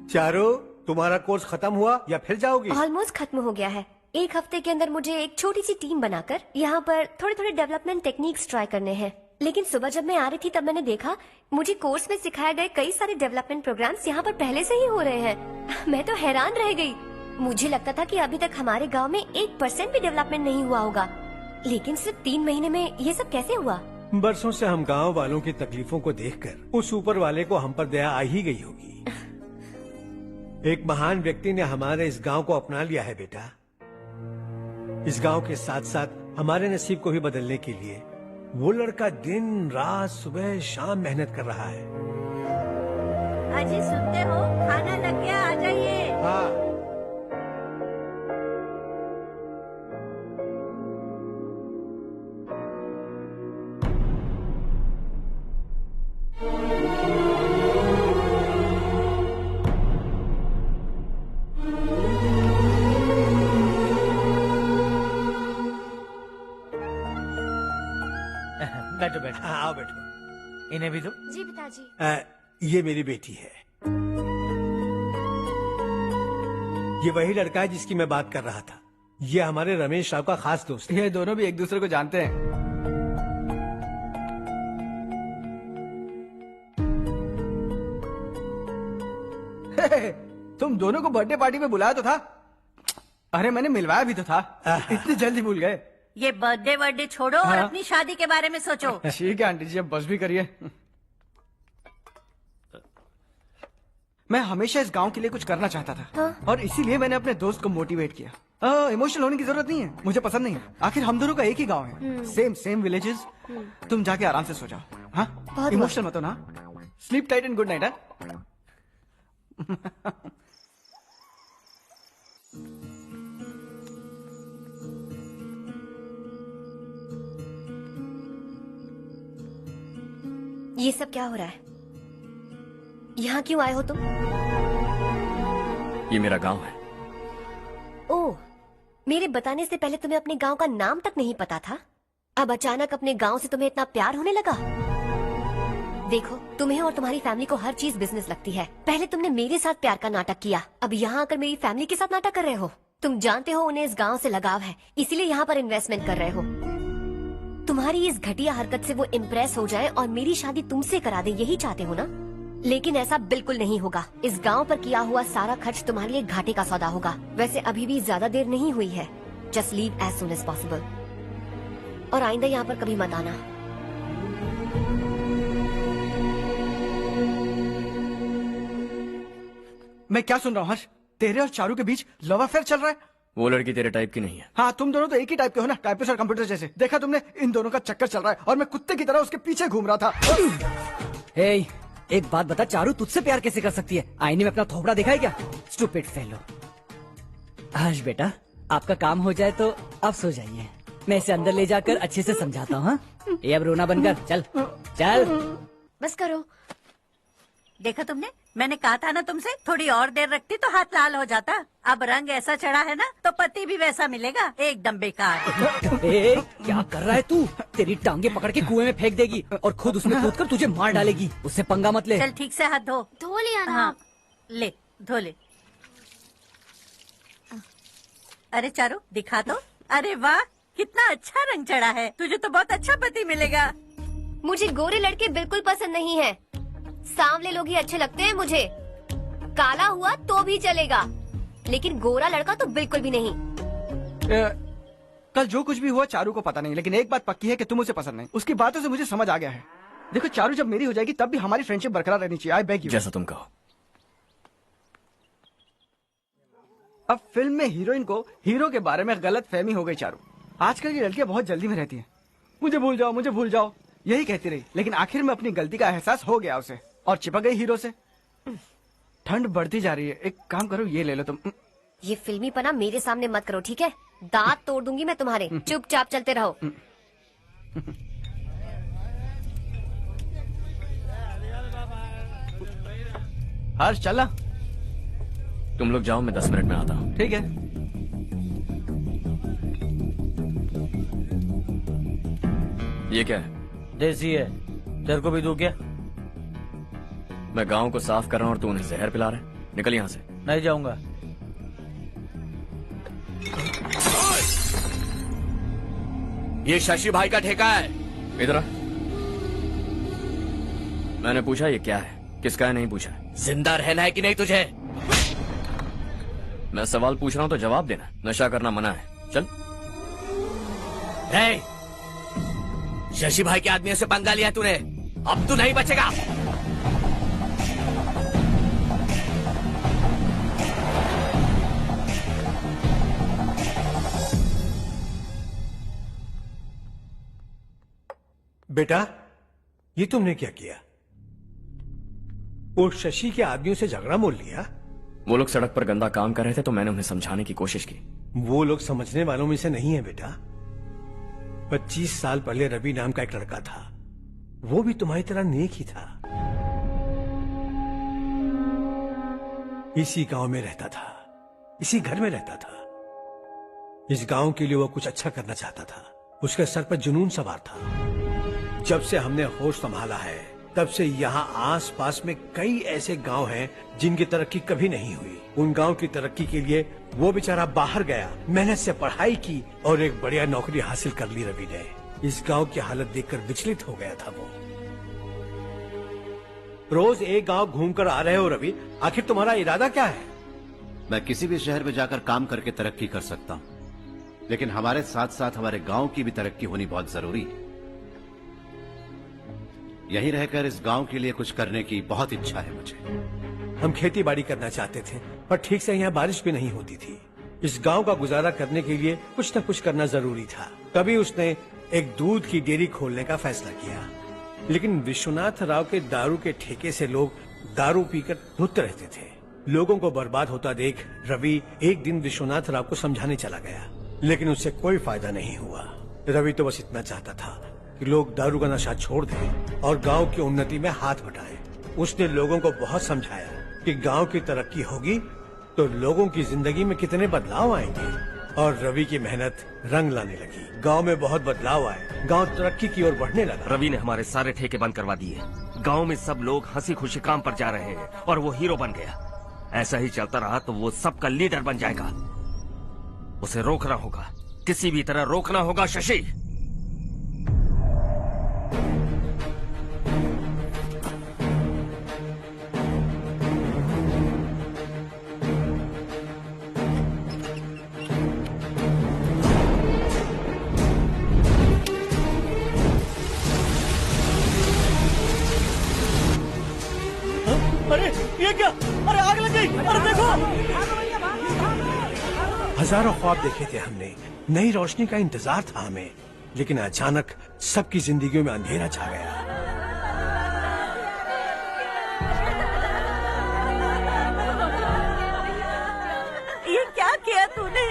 चारो, तुम्हारा कोर्स खत्म हुआ या फिर जाओगी? ऑलमोस्ट खत्म हो गया है। एक हफ्ते के अंदर मुझे एक छोटी सी टीम बनाकर यहाँ पर थोड़े थोड़े डेवलपमेंट टेक्निक्स ट्राई करने हैं। लेकिन सुबह जब मैं आ रही थी तब मैंने देखा मुझे कोर्स में सिखाए गए कई सारे डेवलपमेंट प्रोग्राम्स यहाँ पर पहले से ही हो रहे हैं। मैं तो हैरान रह गई। मुझे लगता था कि अभी तक हमारे गांव में 1% भी डेवलपमेंट नहीं हुआ होगा, लेकिन सिर्फ 3 महीने में ये सब कैसे हुआ? बरसों से हम गांव वालों की तकलीफों को देखकर उस ऊपर वाले को हम पर दया आ ही गई होगी। एक महान व्यक्ति ने हमारे इस गांव को अपना लिया है बेटा। इस गांव के साथ साथ हमारे नसीब को भी बदलने के लिए वो लड़का दिन रात सुबह शाम मेहनत कर रहा है। अजी सुनते हो, खाना लग गया, आ जाइए। हाँ। बैठो बैठो। हाँ, आओ बैठो। इन्हें भी दो। जी पिताजी। ये मेरी बेटी है। ये वही लड़का है जिसकी मैं बात कर रहा था। ये हमारे रमेश राव का खास दोस्त है। ये दोनों भी एक दूसरे को जानते हैं। तुम दोनों को बर्थडे पार्टी में बुलाया तो था। अरे मैंने मिलवाया भी तो था। इतनी जल्दी भूल गए। ये बर्थडे छोड़ो और अपनी शादी के बारे में सोचो। ठीक है आंटी जी, अब बस भी करिए। मैं हमेशा इस गांव के लिए कुछ करना चाहता था और इसीलिए मैंने अपने दोस्त को मोटिवेट किया। इमोशनल होने की जरूरत नहीं है, मुझे पसंद नहीं है। आखिर हम दोनों का एक ही गांव है, सेम विलेजेस। तुम जाके आराम से सो जाओ। हाँ, इमोशनल मत हो ना। Sleep tight and good night. ये सब क्या हो रहा है? यहाँ क्यों आए हो तुम? ये मेरा गांव है। ओह, मेरे बताने से पहले तुम्हें अपने गांव का नाम तक नहीं पता था? अब अचानक अपने गांव से तुम्हें इतना प्यार होने लगा? देखो, तुम्हें और तुम्हारी फैमिली को हर चीज बिजनेस लगती है। पहले तुमने मेरे साथ प्यार का नाटक किया, अब यहाँ आकर मेरी फैमिली के साथ नाटक कर रहे हो। तुम जानते हो उन्हें इस गांव से लगाव है, इसीलिए यहाँ पर इन्वेस्टमेंट कर रहे हो। तुम्हारी इस घटिया हरकत से वो इम्प्रेस हो जाए और मेरी शादी तुमसे करा दे, यही चाहते हो ना? लेकिन ऐसा बिल्कुल नहीं होगा। इस गांव पर किया हुआ सारा खर्च तुम्हारे लिए घाटे का सौदा होगा। वैसे अभी भी ज्यादा देर नहीं हुई है। Just leave as soon as possible और आइंदा यहाँ पर कभी मत आना। मैं क्या सुन रहा हूँ हर्ष? तेरे और चारू के बीच लव अफेयर चल रहा है? वो लड़की तेरे टाइप की नहीं है। हाँ, तुम दोनों तो एक ही टाइप के हो ना, टाइपिस्ट और कंप्यूटर जैसे। देखा तुमने, इन दोनों का चक्कर चल रहा है और मैं कुत्ते की तरह उसके पीछे घूम रहा था। हे, एक बात बता, चारू तुझसे प्यार कैसे कर सकती है? आईने में अपना थोबड़ा देखा है क्या? Stupid fellow. हर्ष बेटा, आपका काम हो जाए तो अब सो जाइए। मैं इसे अंदर ले जाकर अच्छे से समझाता हूँ। ये अब रोना बनकर चल चल। बस करो। देखा तुमने, मैंने कहा था ना तुमसे, थोड़ी और देर रखती तो हाथ लाल हो जाता। अब रंग ऐसा चढ़ा है ना तो पति भी वैसा मिलेगा। एकदम बेकार। ए, क्या कर रहा है तू? तेरी टांगे पकड़ के कुएं में फेंक देगी और खुद उसमें कूदकर तुझे मार डालेगी। उससे पंगा मत ले। चल ठीक से हाथ धो। धो लिया ना? हाँ, ले धो ले। अरे चारू दिखा तो। अरे वाह, कितना अच्छा रंग चढ़ा है। तुझे तो बहुत अच्छा पति मिलेगा। मुझे गोरे लड़के बिल्कुल पसंद नहीं है। सांवले लोग ही अच्छे लगते हैं मुझे। काला हुआ तो भी चलेगा, लेकिन गोरा लड़का तो बिल्कुल भी नहीं। कल जो कुछ भी हुआ चारू को पता नहीं, लेकिन एक बात पक्की है कि तुम उसे पसंद नहीं। उसकी बातों से मुझे समझ आ गया है। देखो चारू जब मेरी हो जाएगी तब भी हमारी फ्रेंडशिप बरकरार रहनी चाहिए। I beg you. जैसा तुम कहो। अब फिल्म में हीरोइन को हीरो के बारे में गलत फहमी हो गई चारू। आजकल की लड़कियां बहुत जल्दी में रहती हैं। मुझे भूल जाओ, मुझे भूल जाओ, यही कहती रही, लेकिन आखिर में अपनी गलती का एहसास हो गया उसे और चिपक गई हीरो से। ठंड बढ़ती जा रही है, एक काम करो, ये ले लो तुम। ये फिल्मी पना मेरे सामने मत करो, ठीक है? दांत तोड़ दूंगी मैं तुम्हारे। चुपचाप चलते रहो। हर्ष चलना। तुम लोग जाओ, मैं 10 मिनट में आता हूँ। ठीक है। ये क्या है? देसी है, तेरे को भी दूं क्या? मैं गांव को साफ कर रहा हूँ और तू उन्हें जहर पिला रहा है। निकल यहाँ से। नहीं जाऊंगा। ये शशि भाई का ठेका है। इधर आ। मैंने पूछा ये क्या है, किसका है नहीं पूछा। जिंदा रहना है कि नहीं तुझे? मैं सवाल पूछ रहा हूँ तो जवाब देना। नशा करना मना है। चल। शशि भाई के आदमियों से पंगा लिया तूने, अब तू नहीं बचेगा। बेटा, ये तुमने क्या किया? वो शशि के आदमियों से झगड़ा मोल लिया? वो लोग सड़क पर गंदा काम कर रहे थे तो मैंने उन्हें समझाने की कोशिश की। वो लोग समझने वालों में से नहीं है बेटा। 25 साल पहले रवि नाम का एक लड़का था, वो भी तुम्हारी तरह नेक ही था। इसी गांव में रहता था, इसी घर में रहता था। इस गांव के लिए वो कुछ अच्छा करना चाहता था। उसके सर पर जुनून सवार था। जब से हमने होश संभाला है तब से यहाँ आस पास में कई ऐसे गांव हैं जिनकी तरक्की कभी नहीं हुई। उन गांव की तरक्की के लिए वो बेचारा बाहर गया, मेहनत से पढ़ाई की और एक बढ़िया नौकरी हासिल कर ली रवि ने। इस गांव की हालत देखकर विचलित हो गया था वो। रोज एक गांव घूमकर आ रहे हो रवि, आखिर तुम्हारा इरादा क्या है? मैं किसी भी शहर में जाकर काम करके तरक्की कर सकता हूँ, लेकिन हमारे साथ साथ हमारे गांव की भी तरक्की होनी बहुत जरूरी है। यहीं रहकर इस गांव के लिए कुछ करने की बहुत इच्छा है मुझे। हम खेती बाड़ी करना चाहते थे, पर ठीक से यहाँ बारिश भी नहीं होती थी। इस गांव का गुजारा करने के लिए कुछ न कुछ करना जरूरी था। तभी उसने एक दूध की डेयरी खोलने का फैसला किया। लेकिन विश्वनाथ राव के दारू के ठेके से लोग दारू पीकर धुत रहते थे। लोगों को बर्बाद होता देख रवि एक दिन विश्वनाथ राव को समझाने चला गया, लेकिन उससे कोई फायदा नहीं हुआ। रवि तो बस इतना चाहता था कि लोग दारू का नशा छोड़ दें और गांव की उन्नति में हाथ बटाएं। उसने लोगों को बहुत समझाया कि गांव की तरक्की होगी तो लोगों की जिंदगी में कितने बदलाव आएंगे, और रवि की मेहनत रंग लाने लगी। गांव में बहुत बदलाव आए, गांव तरक्की की ओर बढ़ने लगा। रवि ने हमारे सारे ठेके बंद करवा दिए। गांव में सब लोग हंसी खुशी काम पर जा रहे हैं और वो हीरो बन गया। ऐसा ही चलता रहा तो वो सबका लीडर बन जाएगा। उसे रोकना होगा, किसी भी तरह रोकना होगा शशि। अरे ये क्या? अरे आग लग गई! अरे देखो! हजारों ख्वाब देखे थे हमने, नई रोशनी का इंतजार था हमें, लेकिन अचानक सबकी जिंदगियों में अंधेरा छा गया। ये क्या किया तूने?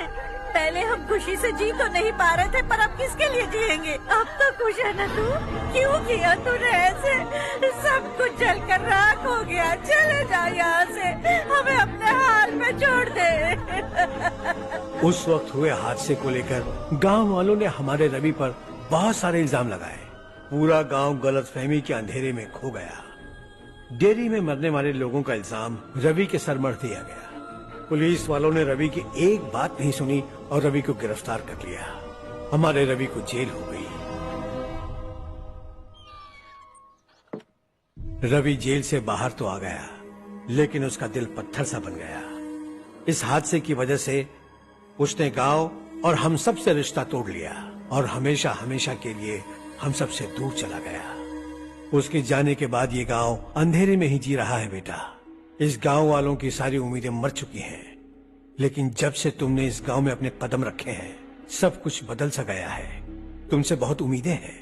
पहले हम खुशी से जी तो नहीं पा रहे थे, पर अब किसके लिए जिएंगे? अब तो खुश है ना तू? क्यों किया तूने ऐसे? सब कुछ जलकर राख हो गया। चले जा यहाँ से, हमें अपने हाल में छोड़ दे। उस वक्त हुए हादसे को लेकर गांव वालों ने हमारे रवि पर बहुत सारे इल्जाम लगाए। पूरा गांव गलतफहमी के अंधेरे में खो गया। डेयरी में मरने वाले लोगों का इल्जाम रवि के सर मढ़ दिया गया। पुलिस वालों ने रवि की एक बात नहीं सुनी और रवि को गिरफ्तार कर लिया। हमारे रवि को जेल हो गई। रवि जेल से बाहर तो आ गया, लेकिन उसका दिल पत्थर सा बन गया। इस हादसे की वजह से उसने गांव और हम सब से रिश्ता तोड़ लिया और हमेशा हमेशा के लिए हम सब से दूर चला गया। उसके जाने के बाद ये गांव अंधेरे में ही जी रहा है बेटा। इस गांव वालों की सारी उम्मीदें मर चुकी हैं, लेकिन जब से तुमने इस गांव में अपने कदम रखे हैं सब कुछ बदल सा गया है। तुमसे बहुत उम्मीदें हैं।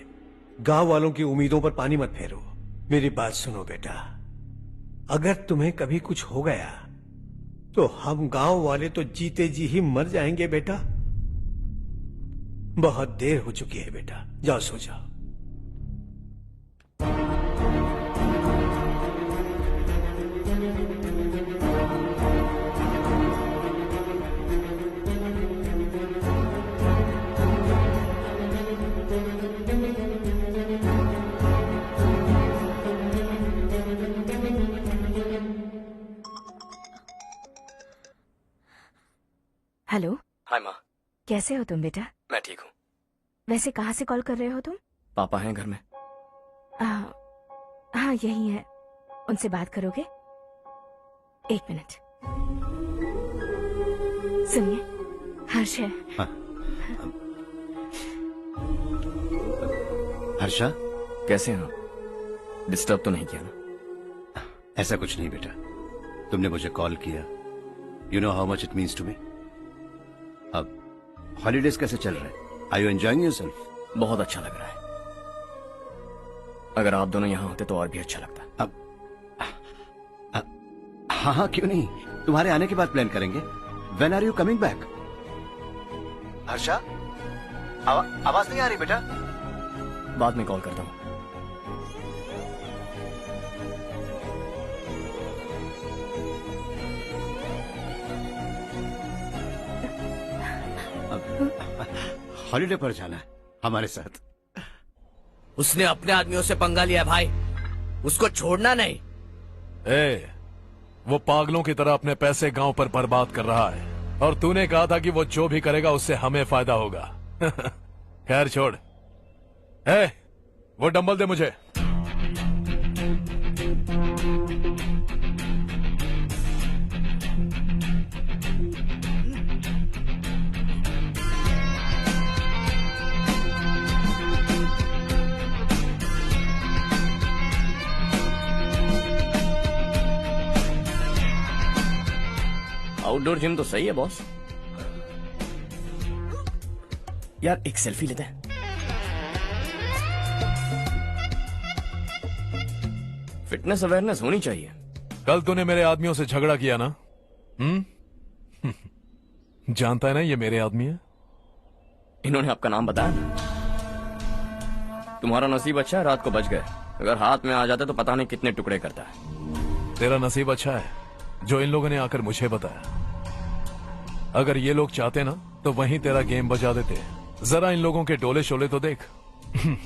गांव वालों की उम्मीदों पर पानी मत फेरो। मेरी बात सुनो बेटा, अगर तुम्हें कभी कुछ हो गया तो हम गांव वाले तो जीते जी ही मर जाएंगे बेटा। बहुत देर हो चुकी है बेटा, जाओ सो जाओ। हेलो। हाय माँ। कैसे हो तुम बेटा? मैं ठीक हूँ। वैसे कहाँ से कॉल कर रहे हो तुम? पापा हैं घर में। हाँ यही है। उनसे बात करोगे? एक मिनट सुनिए, हर्ष है। हाँ। हर्षा, कैसे हैं आप? डिस्टर्ब तो नहीं किया ना? ऐसा कुछ नहीं बेटा, तुमने मुझे कॉल किया। You know how much it means to me. अब हॉलीडेज कैसे चल रहे हैं? Are you enjoying yourself? बहुत अच्छा लग रहा है। अगर आप दोनों यहाँ होते तो और भी अच्छा लगता। हाँ हाँ, क्यों नहीं, तुम्हारे आने के बाद प्लान करेंगे। When are you coming back? Harsha, आवाज नहीं आ रही बेटा। बाद में कॉल करता हूँ। हॉलिडे पर जाना है हमारे साथ। उसने अपने आदमियों से पंगा लिया भाई, उसको छोड़ना नहीं। वो पागलों की तरह अपने पैसे गांव पर बर्बाद कर रहा है, और तूने कहा था कि वो जो भी करेगा उससे हमें फायदा होगा। खैर छोड़। वो डंबल दे मुझे। आउटडोर जिम तो सही है बॉस। यार एक सेल्फी लेते हैं। फिटनेस अवेयरनेस होनी चाहिए। कल तूने मेरे आदमियों से झगड़ा किया ना? जानता है ना ये मेरे आदमी है। इन्होंने आपका नाम बताया? तुम्हारा नसीब अच्छा है रात को बच गए, अगर हाथ में आ जाता तो पता नहीं कितने टुकड़े करता है। तेरा नसीब अच्छा है जो इन लोगों ने आकर मुझे बताया। अगर ये लोग चाहते ना तो वहीं तेरा गेम बजा देते। जरा इन लोगों के डोले शोले तो देख।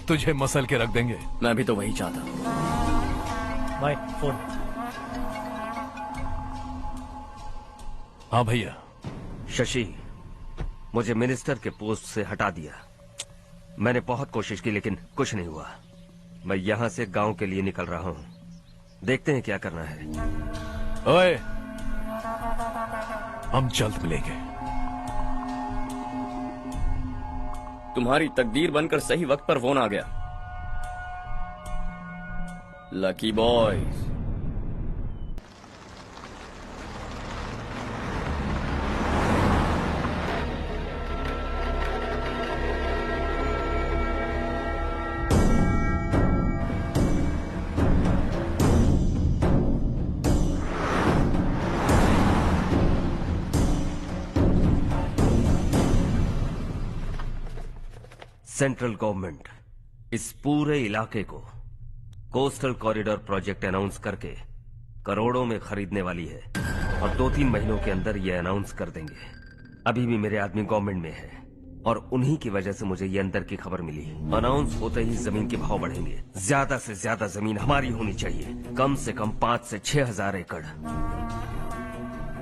तुझे मसल के रख देंगे। मैं भी तो वही चाहता हूँ। भाई फोन। हाँ भैया। शशि, मुझे मिनिस्टर के पोस्ट से हटा दिया। मैंने बहुत कोशिश की लेकिन कुछ नहीं हुआ। मैं यहाँ से गांव के लिए निकल रहा हूँ। देखते हैं क्या करना है। ओए, हम जल्द मिलेंगे। तुम्हारी तकदीर बनकर सही वक्त पर फोन आ गया। Lucky boys. सेंट्रल गवर्नमेंट इस पूरे इलाके को कोस्टल कॉरिडोर प्रोजेक्ट अनाउंस करके करोड़ों में खरीदने वाली है, और 2-3 महीनों के अंदर ये अनाउंस कर देंगे। अभी भी मेरे आदमी गवर्नमेंट में है और उन्हीं की वजह से मुझे ये अंदर की खबर मिली। अनाउंस होते ही जमीन के भाव बढ़ेंगे। ज्यादा से ज्यादा जमीन हमारी होनी चाहिए, कम से कम 5 से 6 हजार एकड़।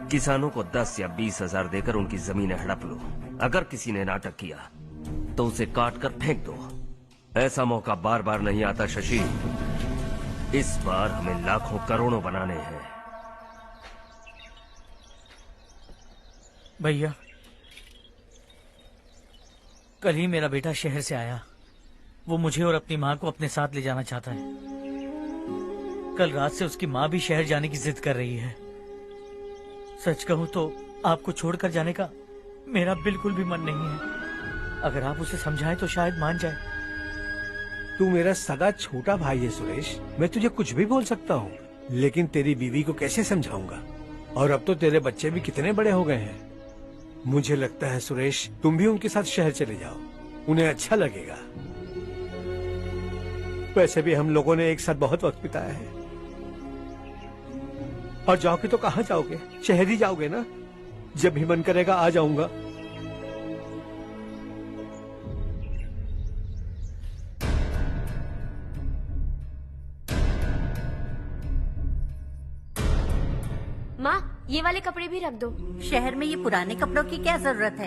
किसानों को 10 या 20 हजार देकर उनकी जमीनें हड़प लो। अगर किसी ने नाटक किया तो उसे काट कर फेंक दो। ऐसा मौका बार बार नहीं आता शशि। इस बार हमें लाखों करोड़ों बनाने हैं। भैया, कल ही मेरा बेटा शहर से आया। वो मुझे और अपनी माँ को अपने साथ ले जाना चाहता है। कल रात से उसकी माँ भी शहर जाने की जिद कर रही है। सच कहूँ तो आपको छोड़कर जाने का मेरा बिल्कुल भी मन नहीं है। अगर आप उसे समझाएं तो शायद मान जाए। तू मेरा सगा छोटा भाई है सुरेश, मैं तुझे कुछ भी बोल सकता हूँ, लेकिन तेरी बीवी को कैसे समझाऊंगा? और अब तो तेरे बच्चे भी कितने बड़े हो गए हैं। मुझे लगता है सुरेश, तुम भी उनके साथ शहर चले जाओ, उन्हें अच्छा लगेगा। वैसे भी हम लोगों ने एक साथ बहुत वक्त बिताया है। और जाओगे तो कहाँ जाओगे? शहर ही जाओगे ना? जब भी मन करेगा आ जाऊंगा। माँ, ये वाले कपड़े भी रख दो। शहर में ये पुराने कपड़ों की क्या जरूरत है?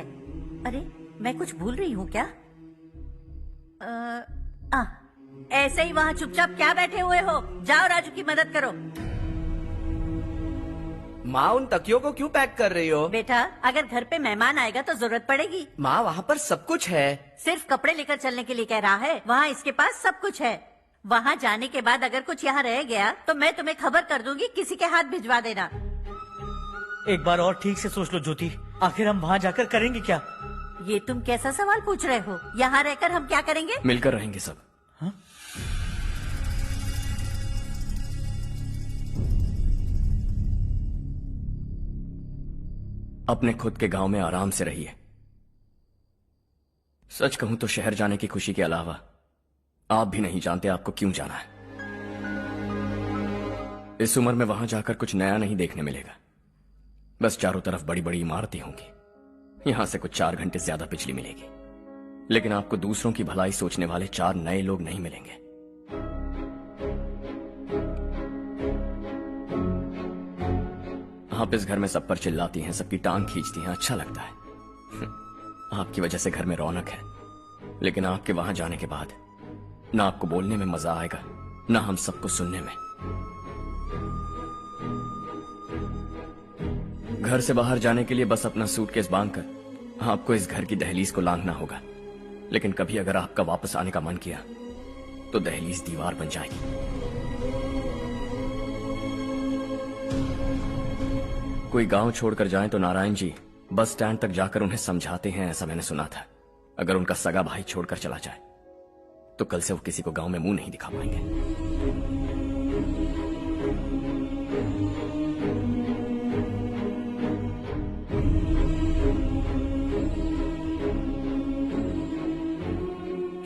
अरे, मैं कुछ भूल रही हूँ क्या? ऐसे ही वहाँ चुपचाप क्या बैठे हुए हो? जाओ राजू की मदद करो। माँ, उन तकियों को क्यों पैक कर रही हो? बेटा, अगर घर पे मेहमान आएगा तो जरूरत पड़ेगी। माँ, वहाँ पर सब कुछ है। सिर्फ कपड़े लेकर चलने के लिए कह रहा है? वहाँ इसके पास सब कुछ है। वहाँ जाने के बाद अगर कुछ यहाँ रह गया तो मैं तुम्हें खबर कर दूंगी, किसी के हाथ भिजवा देना। एक बार और ठीक से सोच लो ज्योति, आखिर हम वहाँ जाकर करेंगे क्या? ये तुम कैसा सवाल पूछ रहे हो? यहाँ रहकर हम क्या करेंगे? मिलकर रहेंगे सब। अपने खुद के गांव में आराम से रहिए। सच कहूं तो शहर जाने की खुशी के अलावा आप भी नहीं जानते आपको क्यों जाना है। इस उम्र में वहां जाकर कुछ नया नहीं देखने मिलेगा। बस चारों तरफ बड़ी बड़ी इमारतें होंगी। यहां से कुछ 4 घंटे ज्यादा बिजली मिलेगी, लेकिन आपको दूसरों की भलाई सोचने वाले 4 नए लोग नहीं मिलेंगे। आप इस घर में सब पर चिल्लाती हैं, सबकी टांग खींचती हैं, अच्छा लगता है। आपकी वजह से घर में रौनक है, लेकिन आपके वहां जाने के बाद ना आपको बोलने में मजा आएगा, ना हम सबको सुनने में। घर से बाहर जाने के लिए बस अपना सूटकेस बांधकर आपको इस घर की दहलीज को लांघना होगा। लेकिन कभी अगर आपका वापस आने का मन किया तो दहलीज दीवार बन जाएगी। कोई गांव छोड़कर जाएं तो नारायण जी बस स्टैंड तक जाकर उन्हें समझाते हैं, ऐसा मैंने सुना था। अगर उनका सगा भाई छोड़कर चला जाए तो कल से वो किसी को गांव में मुंह नहीं दिखा पाएंगे।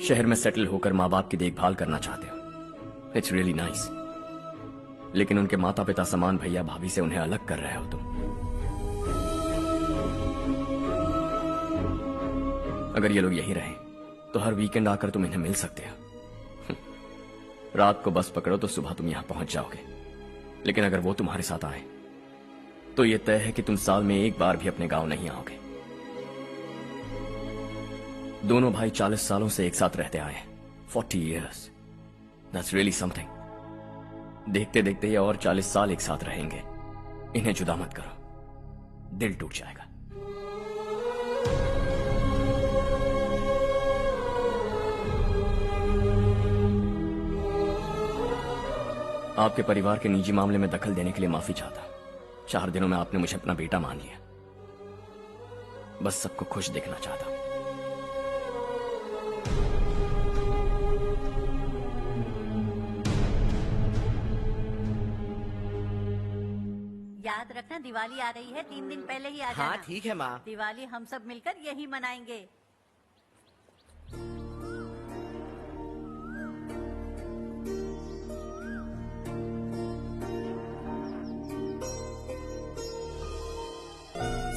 शहर में सेटल होकर माँ बाप की देखभाल करना चाहते हो, इट्स रियली नाइस। लेकिन उनके माता पिता समान भैया भाभी से उन्हें अलग कर रहे हो तुम। अगर ये लोग यही रहे तो हर वीकेंड आकर तुम इन्हें मिल सकते हो। रात को बस पकड़ो तो सुबह तुम यहां पहुंच जाओगे। लेकिन अगर वो तुम्हारे साथ आए तो ये तय है कि तुम साल में एक बार भी अपने गांव नहीं आओगे। दोनों भाई 40 सालों से एक साथ रहते आए हैं, 40 years। That's really something। देखते देखते ये और 40 साल एक साथ रहेंगे। इन्हें जुदा मत करो, दिल टूट जाएगा। आपके परिवार के निजी मामले में दखल देने के लिए माफी चाहता। 4 दिनों में आपने मुझे अपना बेटा मान लिया। बस सबको खुश देखना चाहता। याद रखना दिवाली आ रही है, 3 दिन पहले ही आ जाना। हाँ ठीक है माँ। दिवाली हम सब मिलकर यही मनाएंगे।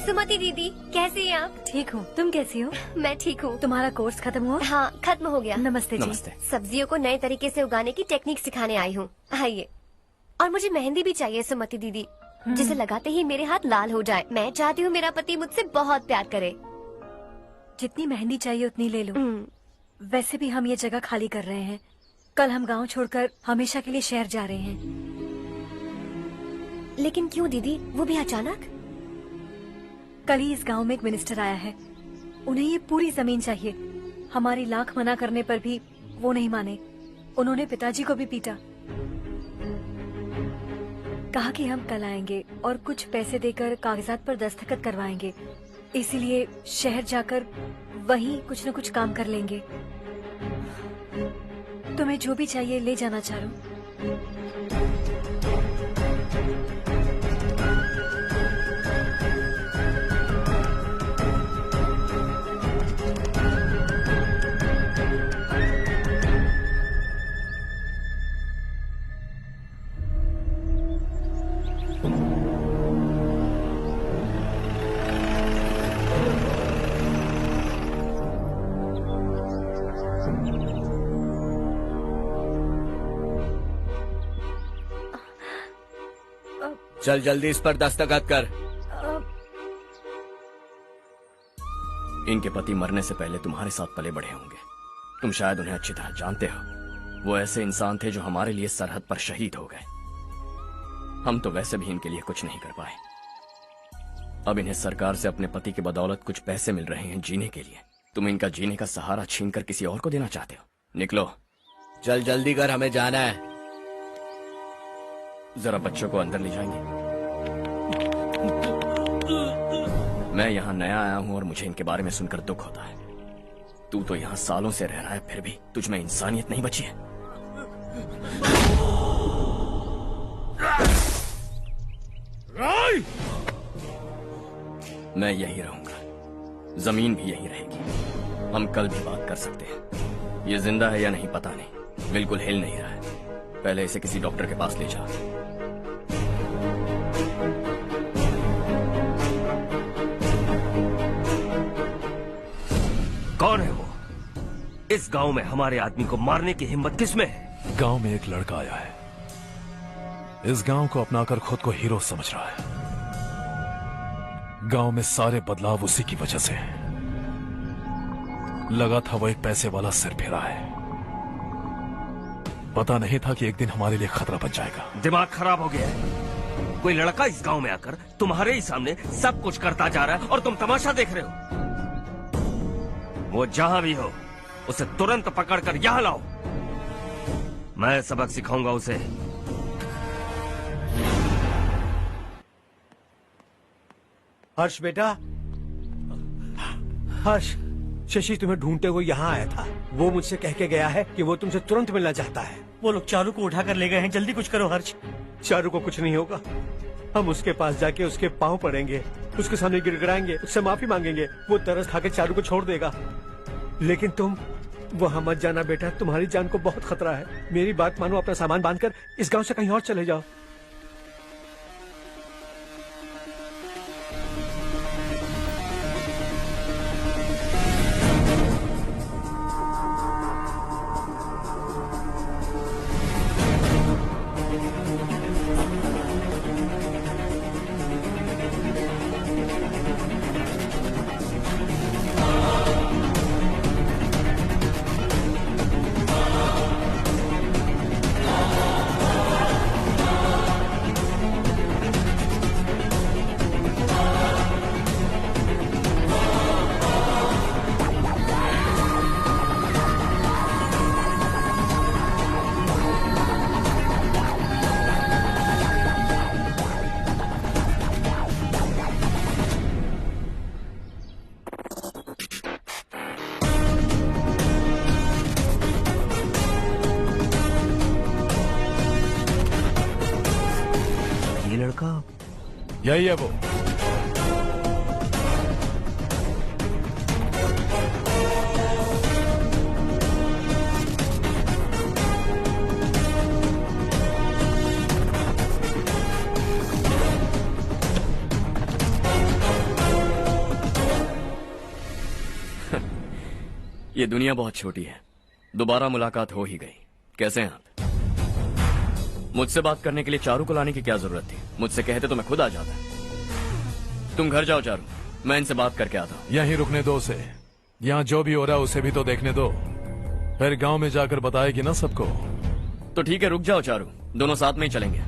सुमति दीदी कैसी हैं आप? ठीक हूँ, तुम कैसी हो? मैं ठीक हूँ। तुम्हारा कोर्स खत्म हुआ? हाँ खत्म हो गया। नमस्ते जी। नमस्ते। सब्जियों को नए तरीके से उगाने की टेक्निक सिखाने आई हूँ। आइए। और मुझे मेहंदी भी चाहिए सुमति दीदी, जिसे लगाते ही मेरे हाथ लाल हो जाए। मैं चाहती हूँ मेरा पति मुझसे बहुत प्यार करे। जितनी मेहंदी चाहिए उतनी ले लो। वैसे भी हम ये जगह खाली कर रहे हैं। कल हम गांव छोड़कर हमेशा के लिए शहर जा रहे हैं। लेकिन क्यों दीदी, वो भी अचानक? कल ही इस गांव में एक मिनिस्टर आया है, उन्हें ये पूरी जमीन चाहिए। हमारी लाख मना करने पर भी वो नहीं माने। उन्होंने पिताजी को भी पीटा। कहा कि हम कल आएंगे और कुछ पैसे देकर कागजात पर दस्तखत करवाएंगे। इसीलिए शहर जाकर वहीं कुछ न कुछ काम कर लेंगे। तुम्हें जो भी चाहिए ले जाना चारो। चल जल्दी इस पर दस्तखत कर। इनके पति मरने से पहले तुम्हारे साथ पले बढ़े होंगे। तुम शायद उन्हें अच्छी तरह जानते हो। वो ऐसे इंसान थे जो हमारे लिए सरहद पर शहीद हो गए। हम तो वैसे भी इनके लिए कुछ नहीं कर पाए। अब इन्हें सरकार से अपने पति की बदौलत कुछ पैसे मिल रहे हैं जीने के लिए। तुम इनका जीने का सहारा छीनकर किसी और को देना चाहते हो? निकलो। चल जल्दी कर, हमें जाना है। जरा बच्चों को अंदर ले जाएंगे? मैं यहाँ नया आया हूँ और मुझे इनके बारे में सुनकर दुख होता है। तू तो यहाँ सालों से रह रहा है, फिर भी तुझ में इंसानियत नहीं बची है। मैं यही रहूंगा, जमीन भी यही रहेगी। हम कल भी बात कर सकते हैं। ये जिंदा है या नहीं पता नहीं, बिल्कुल हिल नहीं रहा है। पहले इसे किसी डॉक्टर के पास ले जा। कौन है वो? इस गांव में हमारे आदमी को मारने की हिम्मत किसमें है? गांव में एक लड़का आया है, इस गांव को अपनाकर खुद को हीरो समझ रहा है। गांव में सारे बदलाव उसी की वजह से हैं। लगा था वो एक पैसे वाला सिर फेरा है, पता नहीं था कि एक दिन हमारे लिए खतरा बन जाएगा। दिमाग खराब हो गया है। कोई लड़का इस गांव में आकर तुम्हारे ही सामने सब कुछ करता जा रहा है और तुम तमाशा देख रहे हो। वो जहां भी हो उसे तुरंत पकड़कर यहां लाओ। मैं सबक सिखाऊंगा उसे। हर्ष बेटा, हर्ष, शशि तुम्हें ढूंढते हुए यहाँ आया था। वो मुझसे कह के गया है कि वो तुमसे तुरंत मिलना चाहता है। वो लोग चारू को उठाकर ले गए हैं, जल्दी कुछ करो हर्ष। चारू को कुछ नहीं होगा। हम उसके पास जाके उसके पांव पड़ेंगे, उसके सामने गिड़गिड़ाएंगे, उससे माफी मांगेंगे। वो तरस खा के चारू को छोड़ देगा। लेकिन तुम वहां मत जाना बेटा, तुम्हारी जान को बहुत खतरा है। मेरी बात मानो, अपना सामान बांधकर इस गांव से कहीं और चले जाओ। यही है वो। ये दुनिया बहुत छोटी है, दोबारा मुलाकात हो ही गई। कैसे हैं आप? मुझसे बात करने के लिए चारू को लाने की क्या जरूरत थी? मुझसे कहते तो मैं खुद आ जाता। तुम घर जाओ चारू, मैं इनसे बात करके आता हूँ। यहीं रुकने दो उसे, यहाँ जो भी हो रहा है उसे भी तो देखने दो, फिर गांव में जाकर बताएगी ना सबको। तो ठीक है, रुक जाओ चारू, दोनों साथ में ही चलेंगे।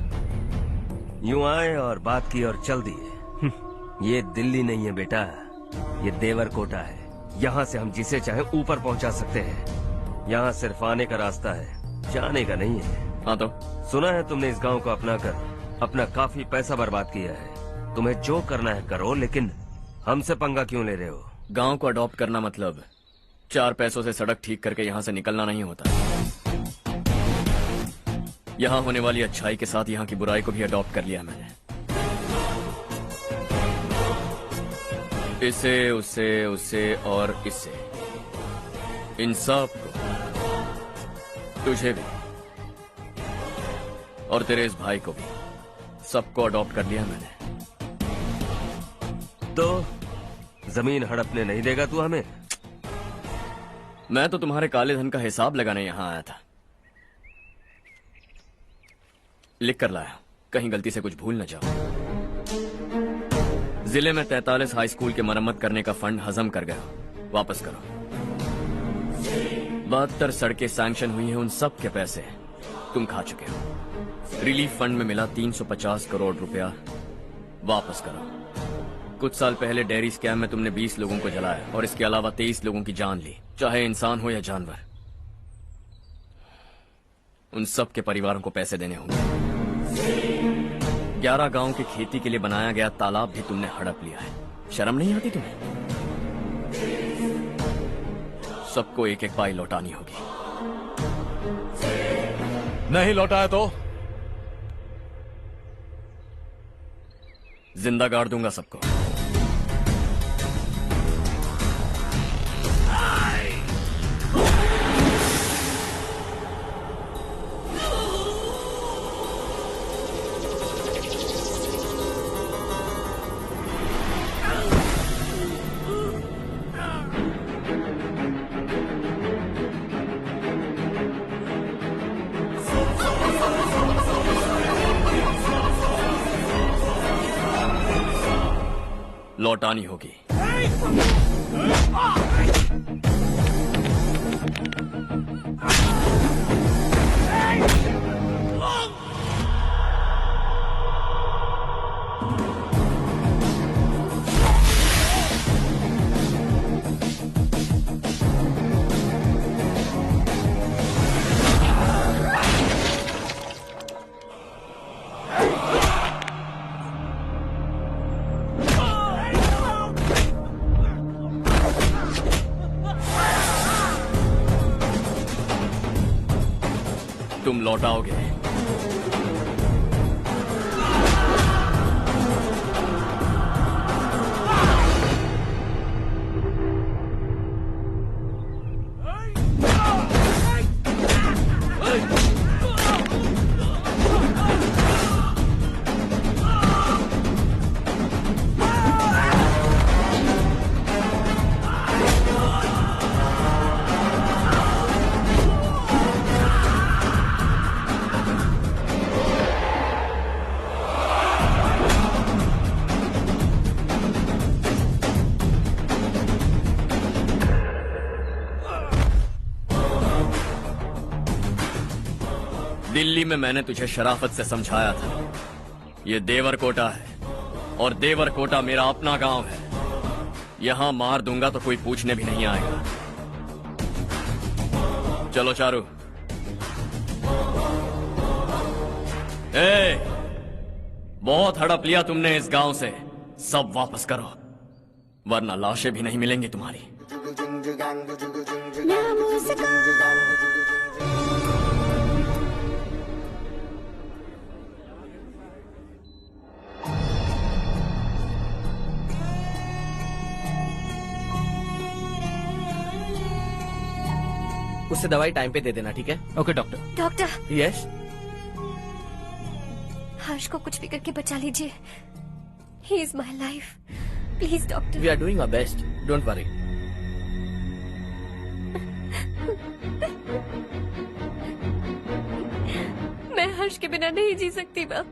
यूं आए और बात की और चल दिए। ये दिल्ली नहीं है बेटा, ये देवरकोटा है। यहाँ से हम जिसे चाहे ऊपर पहुँचा सकते हैं। यहाँ सिर्फ आने का रास्ता है, जाने का नहीं है। हाँ तो सुना है तुमने इस गांव को अपनाकर अपना काफी पैसा बर्बाद किया है। तुम्हें जो करना है करो, लेकिन हमसे पंगा क्यों ले रहे हो? गांव को अडॉप्ट करना मतलब 4 पैसों से सड़क ठीक करके यहाँ से निकलना नहीं होता। यहाँ होने वाली अच्छाई के साथ यहाँ की बुराई को भी अडॉप्ट कर लिया मैंने। इसे, उसे, उससे और इससे, इन सब को, तुझे भी और तेरे इस भाई को भी, सबको अडॉप्ट कर लिया मैंने। तो जमीन हड़पने नहीं देगा तू हमें? मैं तो तुम्हारे काले धन का हिसाब लगाने यहाँ आया था। लिख कर लाया, कहीं गलती से कुछ भूल न जाओ। जिले में 43 हाई स्कूल के मरम्मत करने का फंड हजम कर गया, वापस करो। 72 सड़कें सैंक्शन हुई हैं, उन सब के पैसे तुम खा चुके हो। रिलीफ फंड में मिला 350 करोड़ रुपया, वापस करो। कुछ साल पहले डेयरी स्कैम में तुमने 20 लोगों को जलाया और इसके अलावा 23 लोगों की जान ली, चाहे इंसान हो या जानवर। उन सब के परिवारों को पैसे देने होंगे। 11 गांव की खेती के लिए बनाया गया तालाब भी तुमने हड़प लिया है। शर्म नहीं आती तुम्हें? सबको एक एक पाई लौटानी होगी। नहीं लौटाया तो जिंदा गाड़ दूंगा सबको। लौटानी होगी। तुम लौटाओगे। दिल्ली में मैंने तुझे शराफत से समझाया था, ये देवर कोटा है और देवर कोटा मेरा अपना गांव है। यहां मार दूंगा तो कोई पूछने भी नहीं आएगा। चलो चारू। बहुत हड़प लिया तुमने इस गांव से, सब वापस करो वरना लाशें भी नहीं मिलेंगी तुम्हारी। उससे दवाई टाइम पे दे देना, ठीक है? Okay doctor. Doctor. Yes. Harsh को कुछ भी करके बचा लीजिए। He is my life, please doctor. We are doing our best, don't worry. मैं हर्ष के बिना नहीं जी सकती माँ।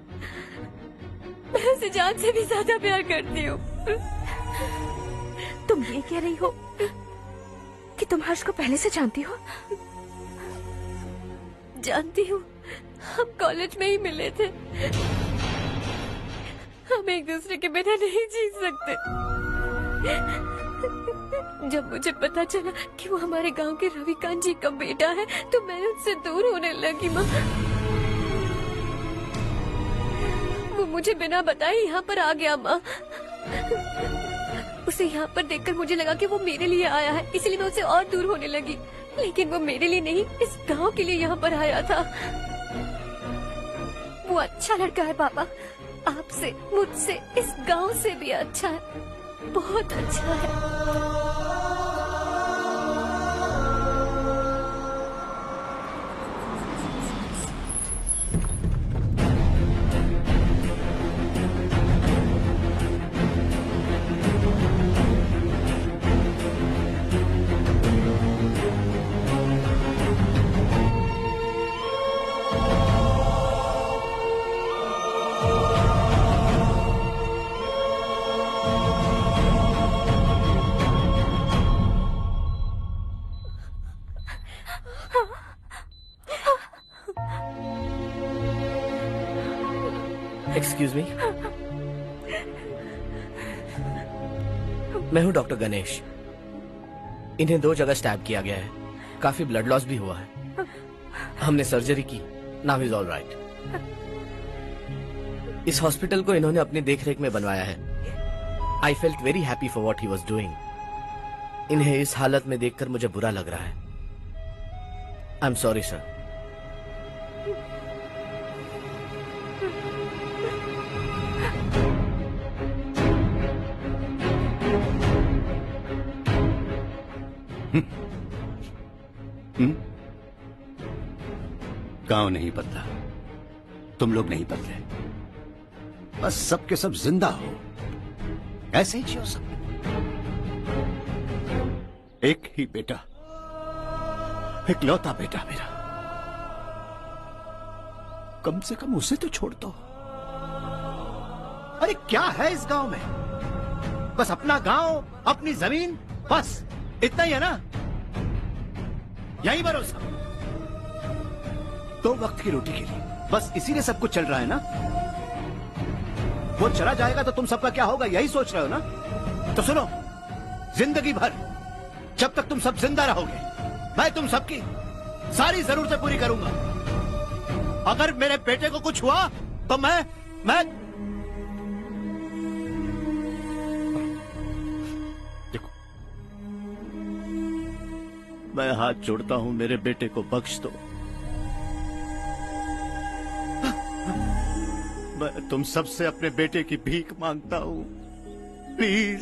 मैं उसे जान से भी ज्यादा प्यार करती हूँ। तुम ये कह रही हो कि तुम हर्ष को पहले से जानती हो? जानती हूँ, हम कॉलेज में ही मिले थे। हम एक दूसरे के बिना नहीं जी सकते। जब मुझे पता चला कि वो हमारे गांव के रविकांत जी का बेटा है तो मैं उनसे दूर होने लगी माँ। वो मुझे बिना बताए यहाँ पर आ गया माँ। उसे यहाँ पर देखकर मुझे लगा कि वो मेरे लिए आया है, इसलिए मैं उसे और दूर होने लगी। लेकिन वो मेरे लिए नहीं, इस गांव के लिए यहाँ पर आया था। वो अच्छा लड़का है पापा, आपसे, मुझसे, इस गांव से भी अच्छा है, बहुत अच्छा है। एक्सक्यूज मी, मैं हूं डॉक्टर गणेश। इन्हें 2 जगह स्टैब किया गया है, काफी ब्लड लॉस भी हुआ है। हमने सर्जरी की, नाउ इज ऑल राइट। इस हॉस्पिटल को इन्होंने अपनी देखरेख में बनवाया है। I felt very happy for what he was doing. इन्हें इस हालत में देखकर मुझे बुरा लग रहा है। I am sorry sir. गांव नहीं बदला, तुम लोग नहीं बदले, बस सबके सब जिंदा हो, ऐसे ही जियो सब। एक ही बेटा, इकलौता बेटा मेरा, कम से कम उसे तो छोड़ दो। अरे क्या है इस गांव में? बस अपना गांव, अपनी जमीन, बस इतना ही है ना? यही भरोसा 2 वक्त की रोटी के लिए, बस इसीलिए सब कुछ चल रहा है ना? वो चला जाएगा तो तुम सबका क्या होगा, यही सोच रहे हो ना? तो सुनो, जिंदगी भर जब तक तुम सब जिंदा रहोगे, मैं तुम सबकी सारी जरूरतें पूरी करूंगा। अगर मेरे बेटे को कुछ हुआ तो मैं देखो, मैं हाथ जोड़ता हूं, मेरे बेटे को बख्श दो। मैं तुम सबसे अपने बेटे की भीख मांगता हूं, प्लीज।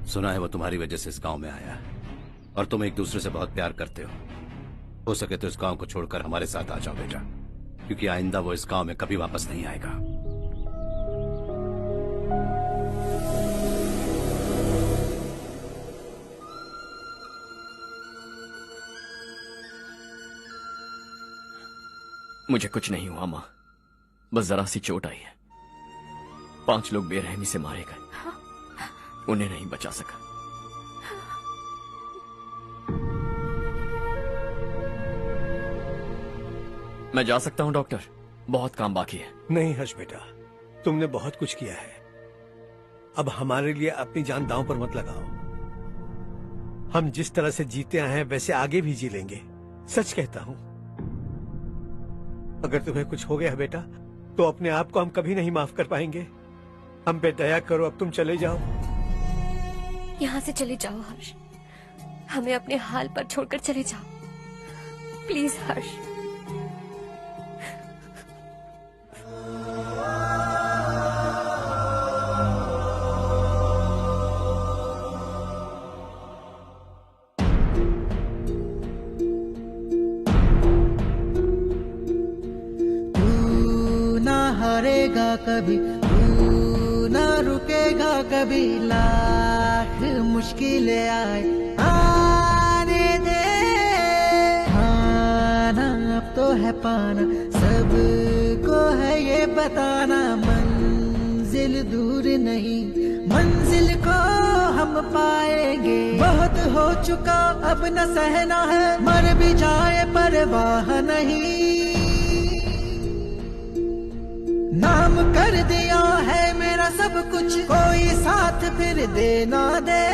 सुना है वो तुम्हारी वजह से इस गांव में आया है और तुम एक दूसरे से बहुत प्यार करते हो सके तो इस गांव को छोड़कर हमारे साथ आ जाओ बेटा, क्योंकि आइंदा वो इस गांव में कभी वापस नहीं आएगा। मुझे कुछ नहीं हुआ माँ, बस जरा सी चोट आई है। 5 लोग बेरहमी से मारे गए, उन्हें नहीं बचा सका। मैं जा सकता हूं डॉक्टर, बहुत काम बाकी है। नहीं हर्ष बेटा, तुमने बहुत कुछ किया है, अब हमारे लिए अपनी जान दांव पर मत लगाओ। हम जिस तरह से जीते आए हैं वैसे आगे भी जी लेंगे, सच कहता हूं। अगर तुम्हें कुछ हो गया बेटा तो अपने आप को हम कभी नहीं माफ कर पाएंगे। हम पे दया करो, अब तुम चले जाओ। यहाँ से चले जाओ हर्ष, हमें अपने हाल पर छोड़कर चले जाओ, प्लीज हर्ष। हारेगा कभी, तू ना रुकेगा कभी, लाख मुश्किलें आए आने दे। खाना अब तो है पाना, सबको है ये बताना, मंजिल दूर नहीं, मंजिल को हम पाएंगे। बहुत हो चुका अब न सहना है, मर भी जाए परवाह नहीं। नाम कर दिया है मेरा सब कुछ, कोई साथ फिर देना दे।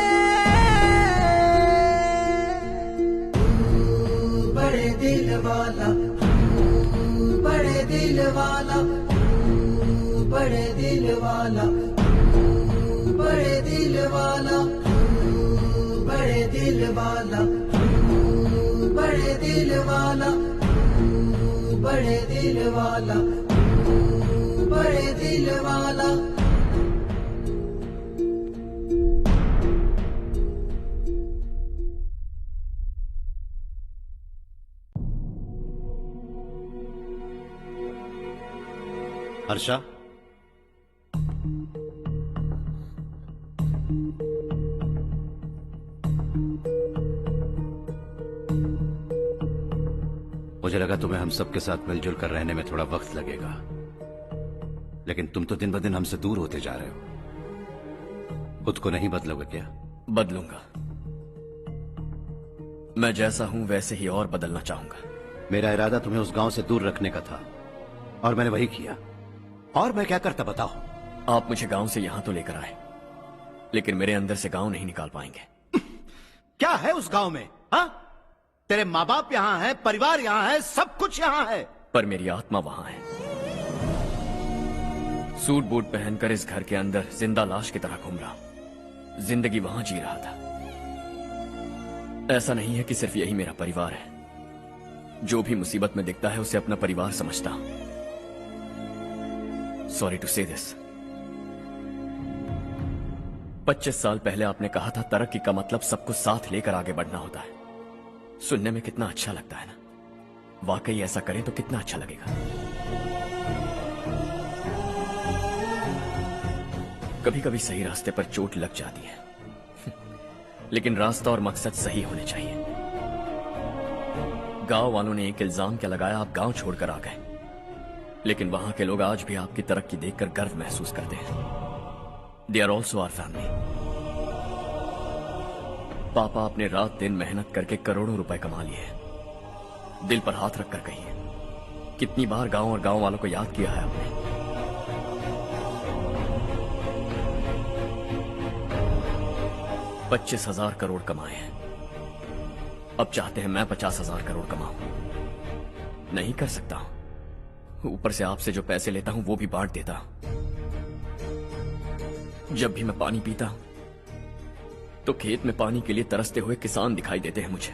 तू बड़े दिल वाला, तू बड़े दिल वाला, तू बड़े दिल वाला, तू बड़े दिल वाला, तू बड़े दिल वाला, तू बड़े दिल वाला, तू बड़े दिल वाला, बड़े दिल वाला। हर्षा, मुझे लगा तुम्हें हम सबके साथ मिलजुल कर रहने में थोड़ा वक्त लगेगा, लेकिन तुम तो दिन ब दिन हमसे दूर होते जा रहे हो। खुद को नहीं बदलोगे क्या? बदलूंगा, मैं जैसा हूं वैसे ही और बदलना चाहूंगा। मेरा इरादा तुम्हें उस गांव से दूर रखने का था और मैंने वही किया। और मैं क्या करता बताओ? आप मुझे गांव से यहां तो लेकर आए, लेकिन मेरे अंदर से गांव नहीं निकाल पाएंगे। क्या है उस गांव में? हाँ, तेरे माँ बाप यहाँ है, परिवार यहाँ है, सब कुछ यहाँ है, पर मेरी आत्मा वहां है। सूट बूट पहनकर इस घर के अंदर जिंदा लाश की तरह घूम रहा हूं, जिंदगी वहां जी रहा था। ऐसा नहीं है कि सिर्फ यही मेरा परिवार है, जो भी मुसीबत में दिखता है उसे अपना परिवार समझता हूं। सॉरी टू से दिस। 25 साल पहले आपने कहा था तरक्की का मतलब सबको साथ लेकर आगे बढ़ना होता है। सुनने में कितना अच्छा लगता है ना? वाकई ऐसा करें तो कितना अच्छा लगेगा। कभी कभी सही रास्ते पर चोट लग जाती है, लेकिन रास्ता और मकसद सही होने चाहिए। गांव वालों ने एक इल्जाम क्या लगाया, आप गांव छोड़कर आ गए, लेकिन वहां के लोग आज भी आपकी तरक्की देखकर गर्व महसूस करते हैं। They are also our family. पापा आपने रात दिन मेहनत करके करोड़ों रुपए कमा लिए। दिल पर हाथ रखकर कहिए, कितनी बार गांव और गांव वालों को याद किया है आपने? 25,000 करोड़ कमाए हैं, अब चाहते हैं मैं 50,000 करोड़ कमाऊं। नहीं कर सकता हूं। ऊपर से आपसे जो पैसे लेता हूं वो भी बांट देता हूं। जब भी मैं पानी पीता हूं तो खेत में पानी के लिए तरसते हुए किसान दिखाई देते हैं मुझे।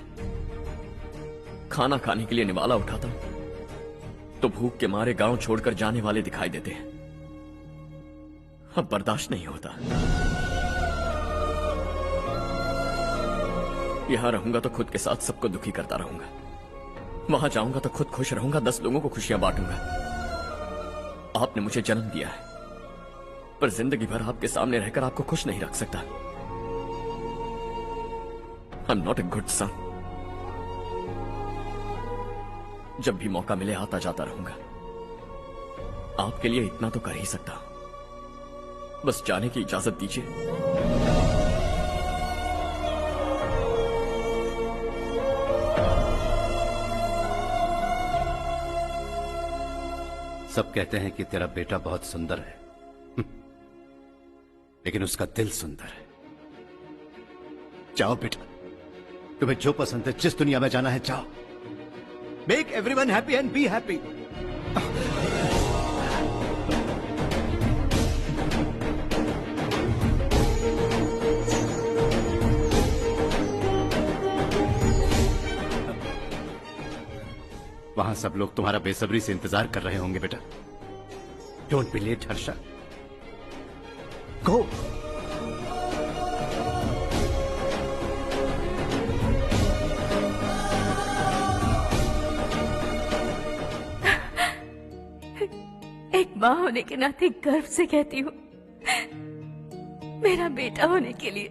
खाना खाने के लिए निवाला उठाता हूं तो भूख के मारे गांव छोड़कर जाने वाले दिखाई देते हैं। अब बर्दाश्त नहीं होता। यहां रहूंगा तो खुद के साथ सबको दुखी करता रहूंगा, वहां जाऊंगा तो खुद खुश रहूंगा, 10 लोगों को खुशियां बांटूंगा। आपने मुझे जन्म दिया है, पर जिंदगी भर आपके सामने रहकर आपको खुश नहीं रख सकता। I am not a good son. जब भी मौका मिले आता जाता रहूंगा। आपके लिए इतना तो कर ही सकता हूं, बस जाने की इजाजत दीजिए। सब कहते हैं कि तेरा बेटा बहुत सुंदर है, लेकिन उसका दिल सुंदर है। जाओ बेटा, तुम्हें जो पसंद है, जिस दुनिया में जाना है जाओ। Make everyone happy and be happy. वहां सब लोग तुम्हारा बेसब्री से इंतजार कर रहे होंगे बेटा। डोंट बी लेट हर्षा, गो। एक माँ होने के नाते गर्व से कहती हूँ, मेरा बेटा होने के लिए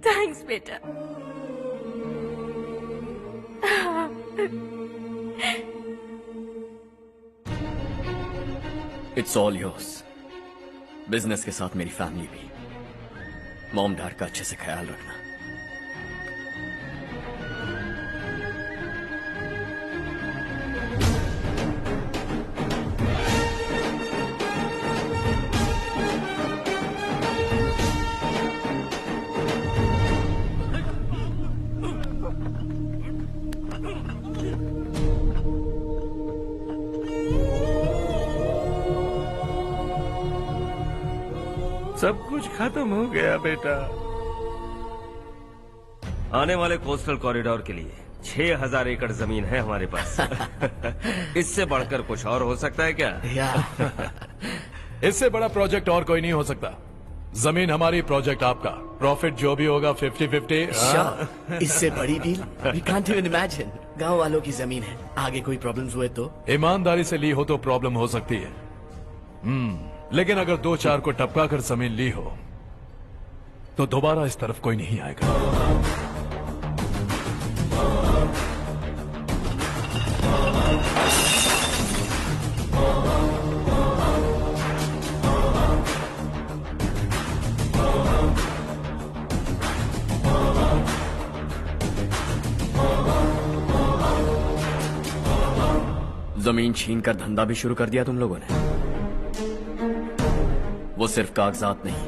थैंक्स बेटा। It's all yours. बिजनेस के साथ मेरी फैमिली भी। मॉम डैड का अच्छे से ख्याल रखना। सब कुछ खत्म हो गया बेटा। आने वाले कोस्टल कॉरिडोर के लिए 6,000 एकड़ जमीन है हमारे पास। इससे बढ़कर कुछ और हो सकता है क्या? इससे बड़ा प्रोजेक्ट और कोई नहीं हो सकता। जमीन हमारी, प्रोजेक्ट आपका। प्रॉफिट जो भी होगा 50-50। इससे बड़ी deal we can't even imagine. गांव वालों की जमीन है, आगे कोई प्रॉब्लम्स हुए तो? ईमानदारी से ली हो तो प्रॉब्लम हो सकती है, लेकिन अगर 2-4 को टपका कर जमीन ली हो तो दोबारा इस तरफ कोई नहीं आएगा। जमीन छीनकर धंधा भी शुरू कर दिया तुम लोगों ने। वो सिर्फ कागजात नहीं,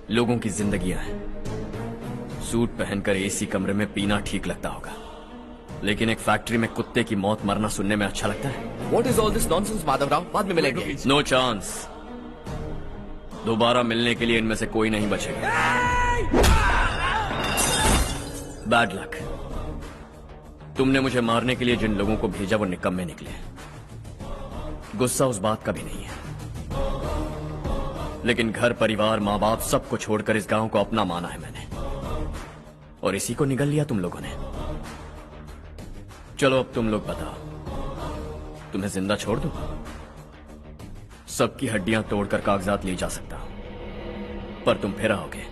लोगों की जिंदगियां हैं। सूट पहनकर एसी कमरे में पीना ठीक लगता होगा, लेकिन एक फैक्ट्री में कुत्ते की मौत मरना सुनने में अच्छा लगता है। What is all this nonsense, Madhavrao? बाद में मिलेंगे। No chance. दोबारा मिलने के लिए इनमें से कोई नहीं बचेगा। Bad luck. तुमने मुझे मारने के लिए जिन लोगों को भेजा वो निकम्मे निकले। गुस्सा उस बात का भी नहीं है, लेकिन घर परिवार माँ बाप सबको छोड़कर इस गांव को अपना माना है मैंने, और इसी को निगल लिया तुम लोगों ने। चलो अब तुम लोग बताओ, तुम्हें जिंदा छोड़ दूं? सबकी हड्डियां तोड़कर कागजात ले जा सकता हूं, पर तुम फिर आओगे,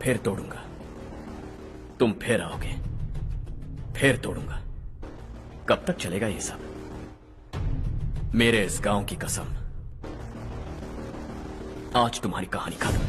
फिर तोड़ूंगा, तुम फिर आओगे। फिर तोड़ूंगा। कब तक चलेगा ये सब? मेरे इस गांव की कसम, आज तुम्हारी कहानी खत्म।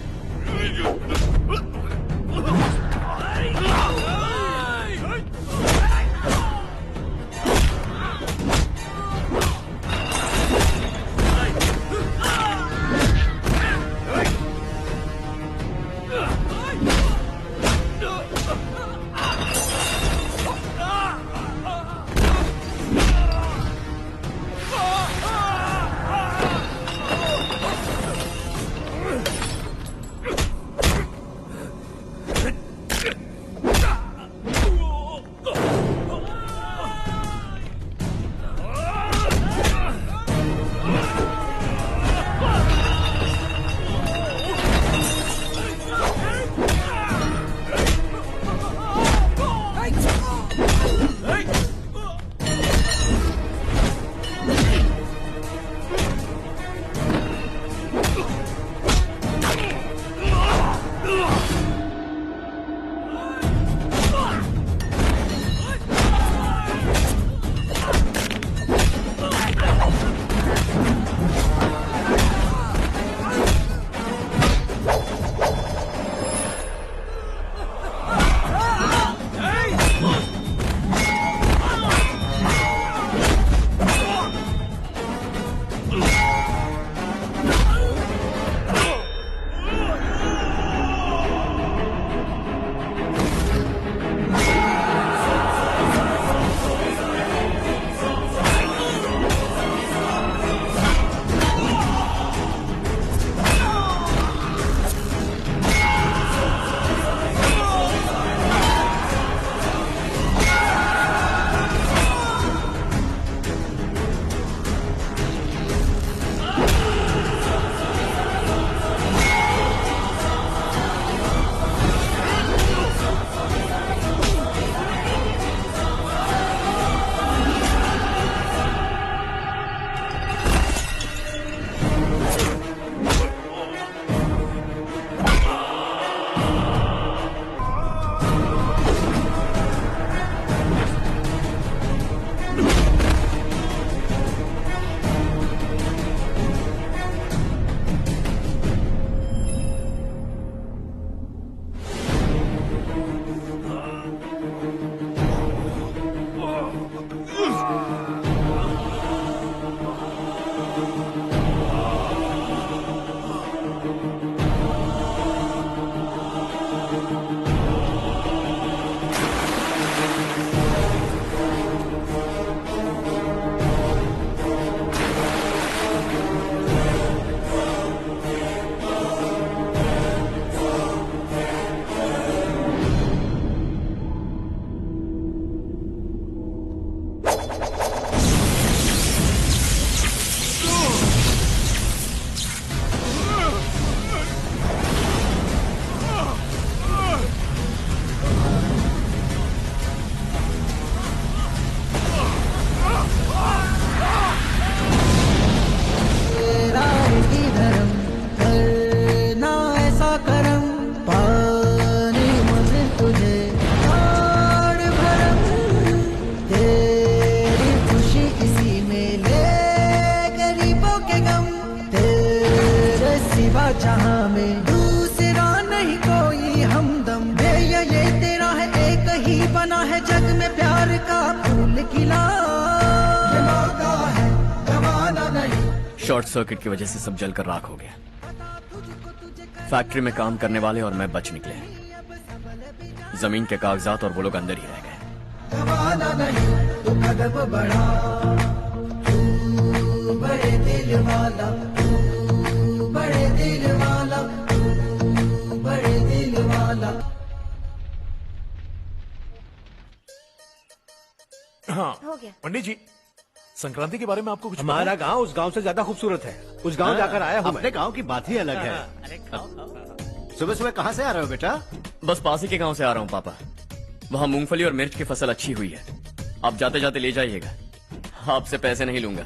जहां में दूसरा नहीं कोई हमदम, ये तेरा है, एक ही बना है जग में प्यार का फूल खिला। ये मौका है गवाना नहीं। शॉर्ट सर्किट की वजह से सब जलकर राख हो गया। फैक्ट्री में काम करने वाले और मैं बच निकले। जमीन के कागजात और वो लोग अंदर ही रह गए। गवाना नहीं तो कदम बढ़ा, तू बड़े दिल वाला, तू बड़े दिल वाला, तू बड़े दिल वाला। हाँ हो गया। पंडित जी, संक्रांति के बारे में आपको कुछ हमारा गांव उस गांव से ज्यादा खूबसूरत है। उस गांव जाकर आया हूँ। अपने गांव की बात ही अलग है। सुबह सुबह कहाँ से आ रहे हो बेटा? बस पास ही के गांव से आ रहा हूँ पापा। वहाँ मूंगफली और मिर्च की फसल अच्छी हुई है। आप जाते जाते ले जाइएगा। आपसे पैसे नहीं लूंगा।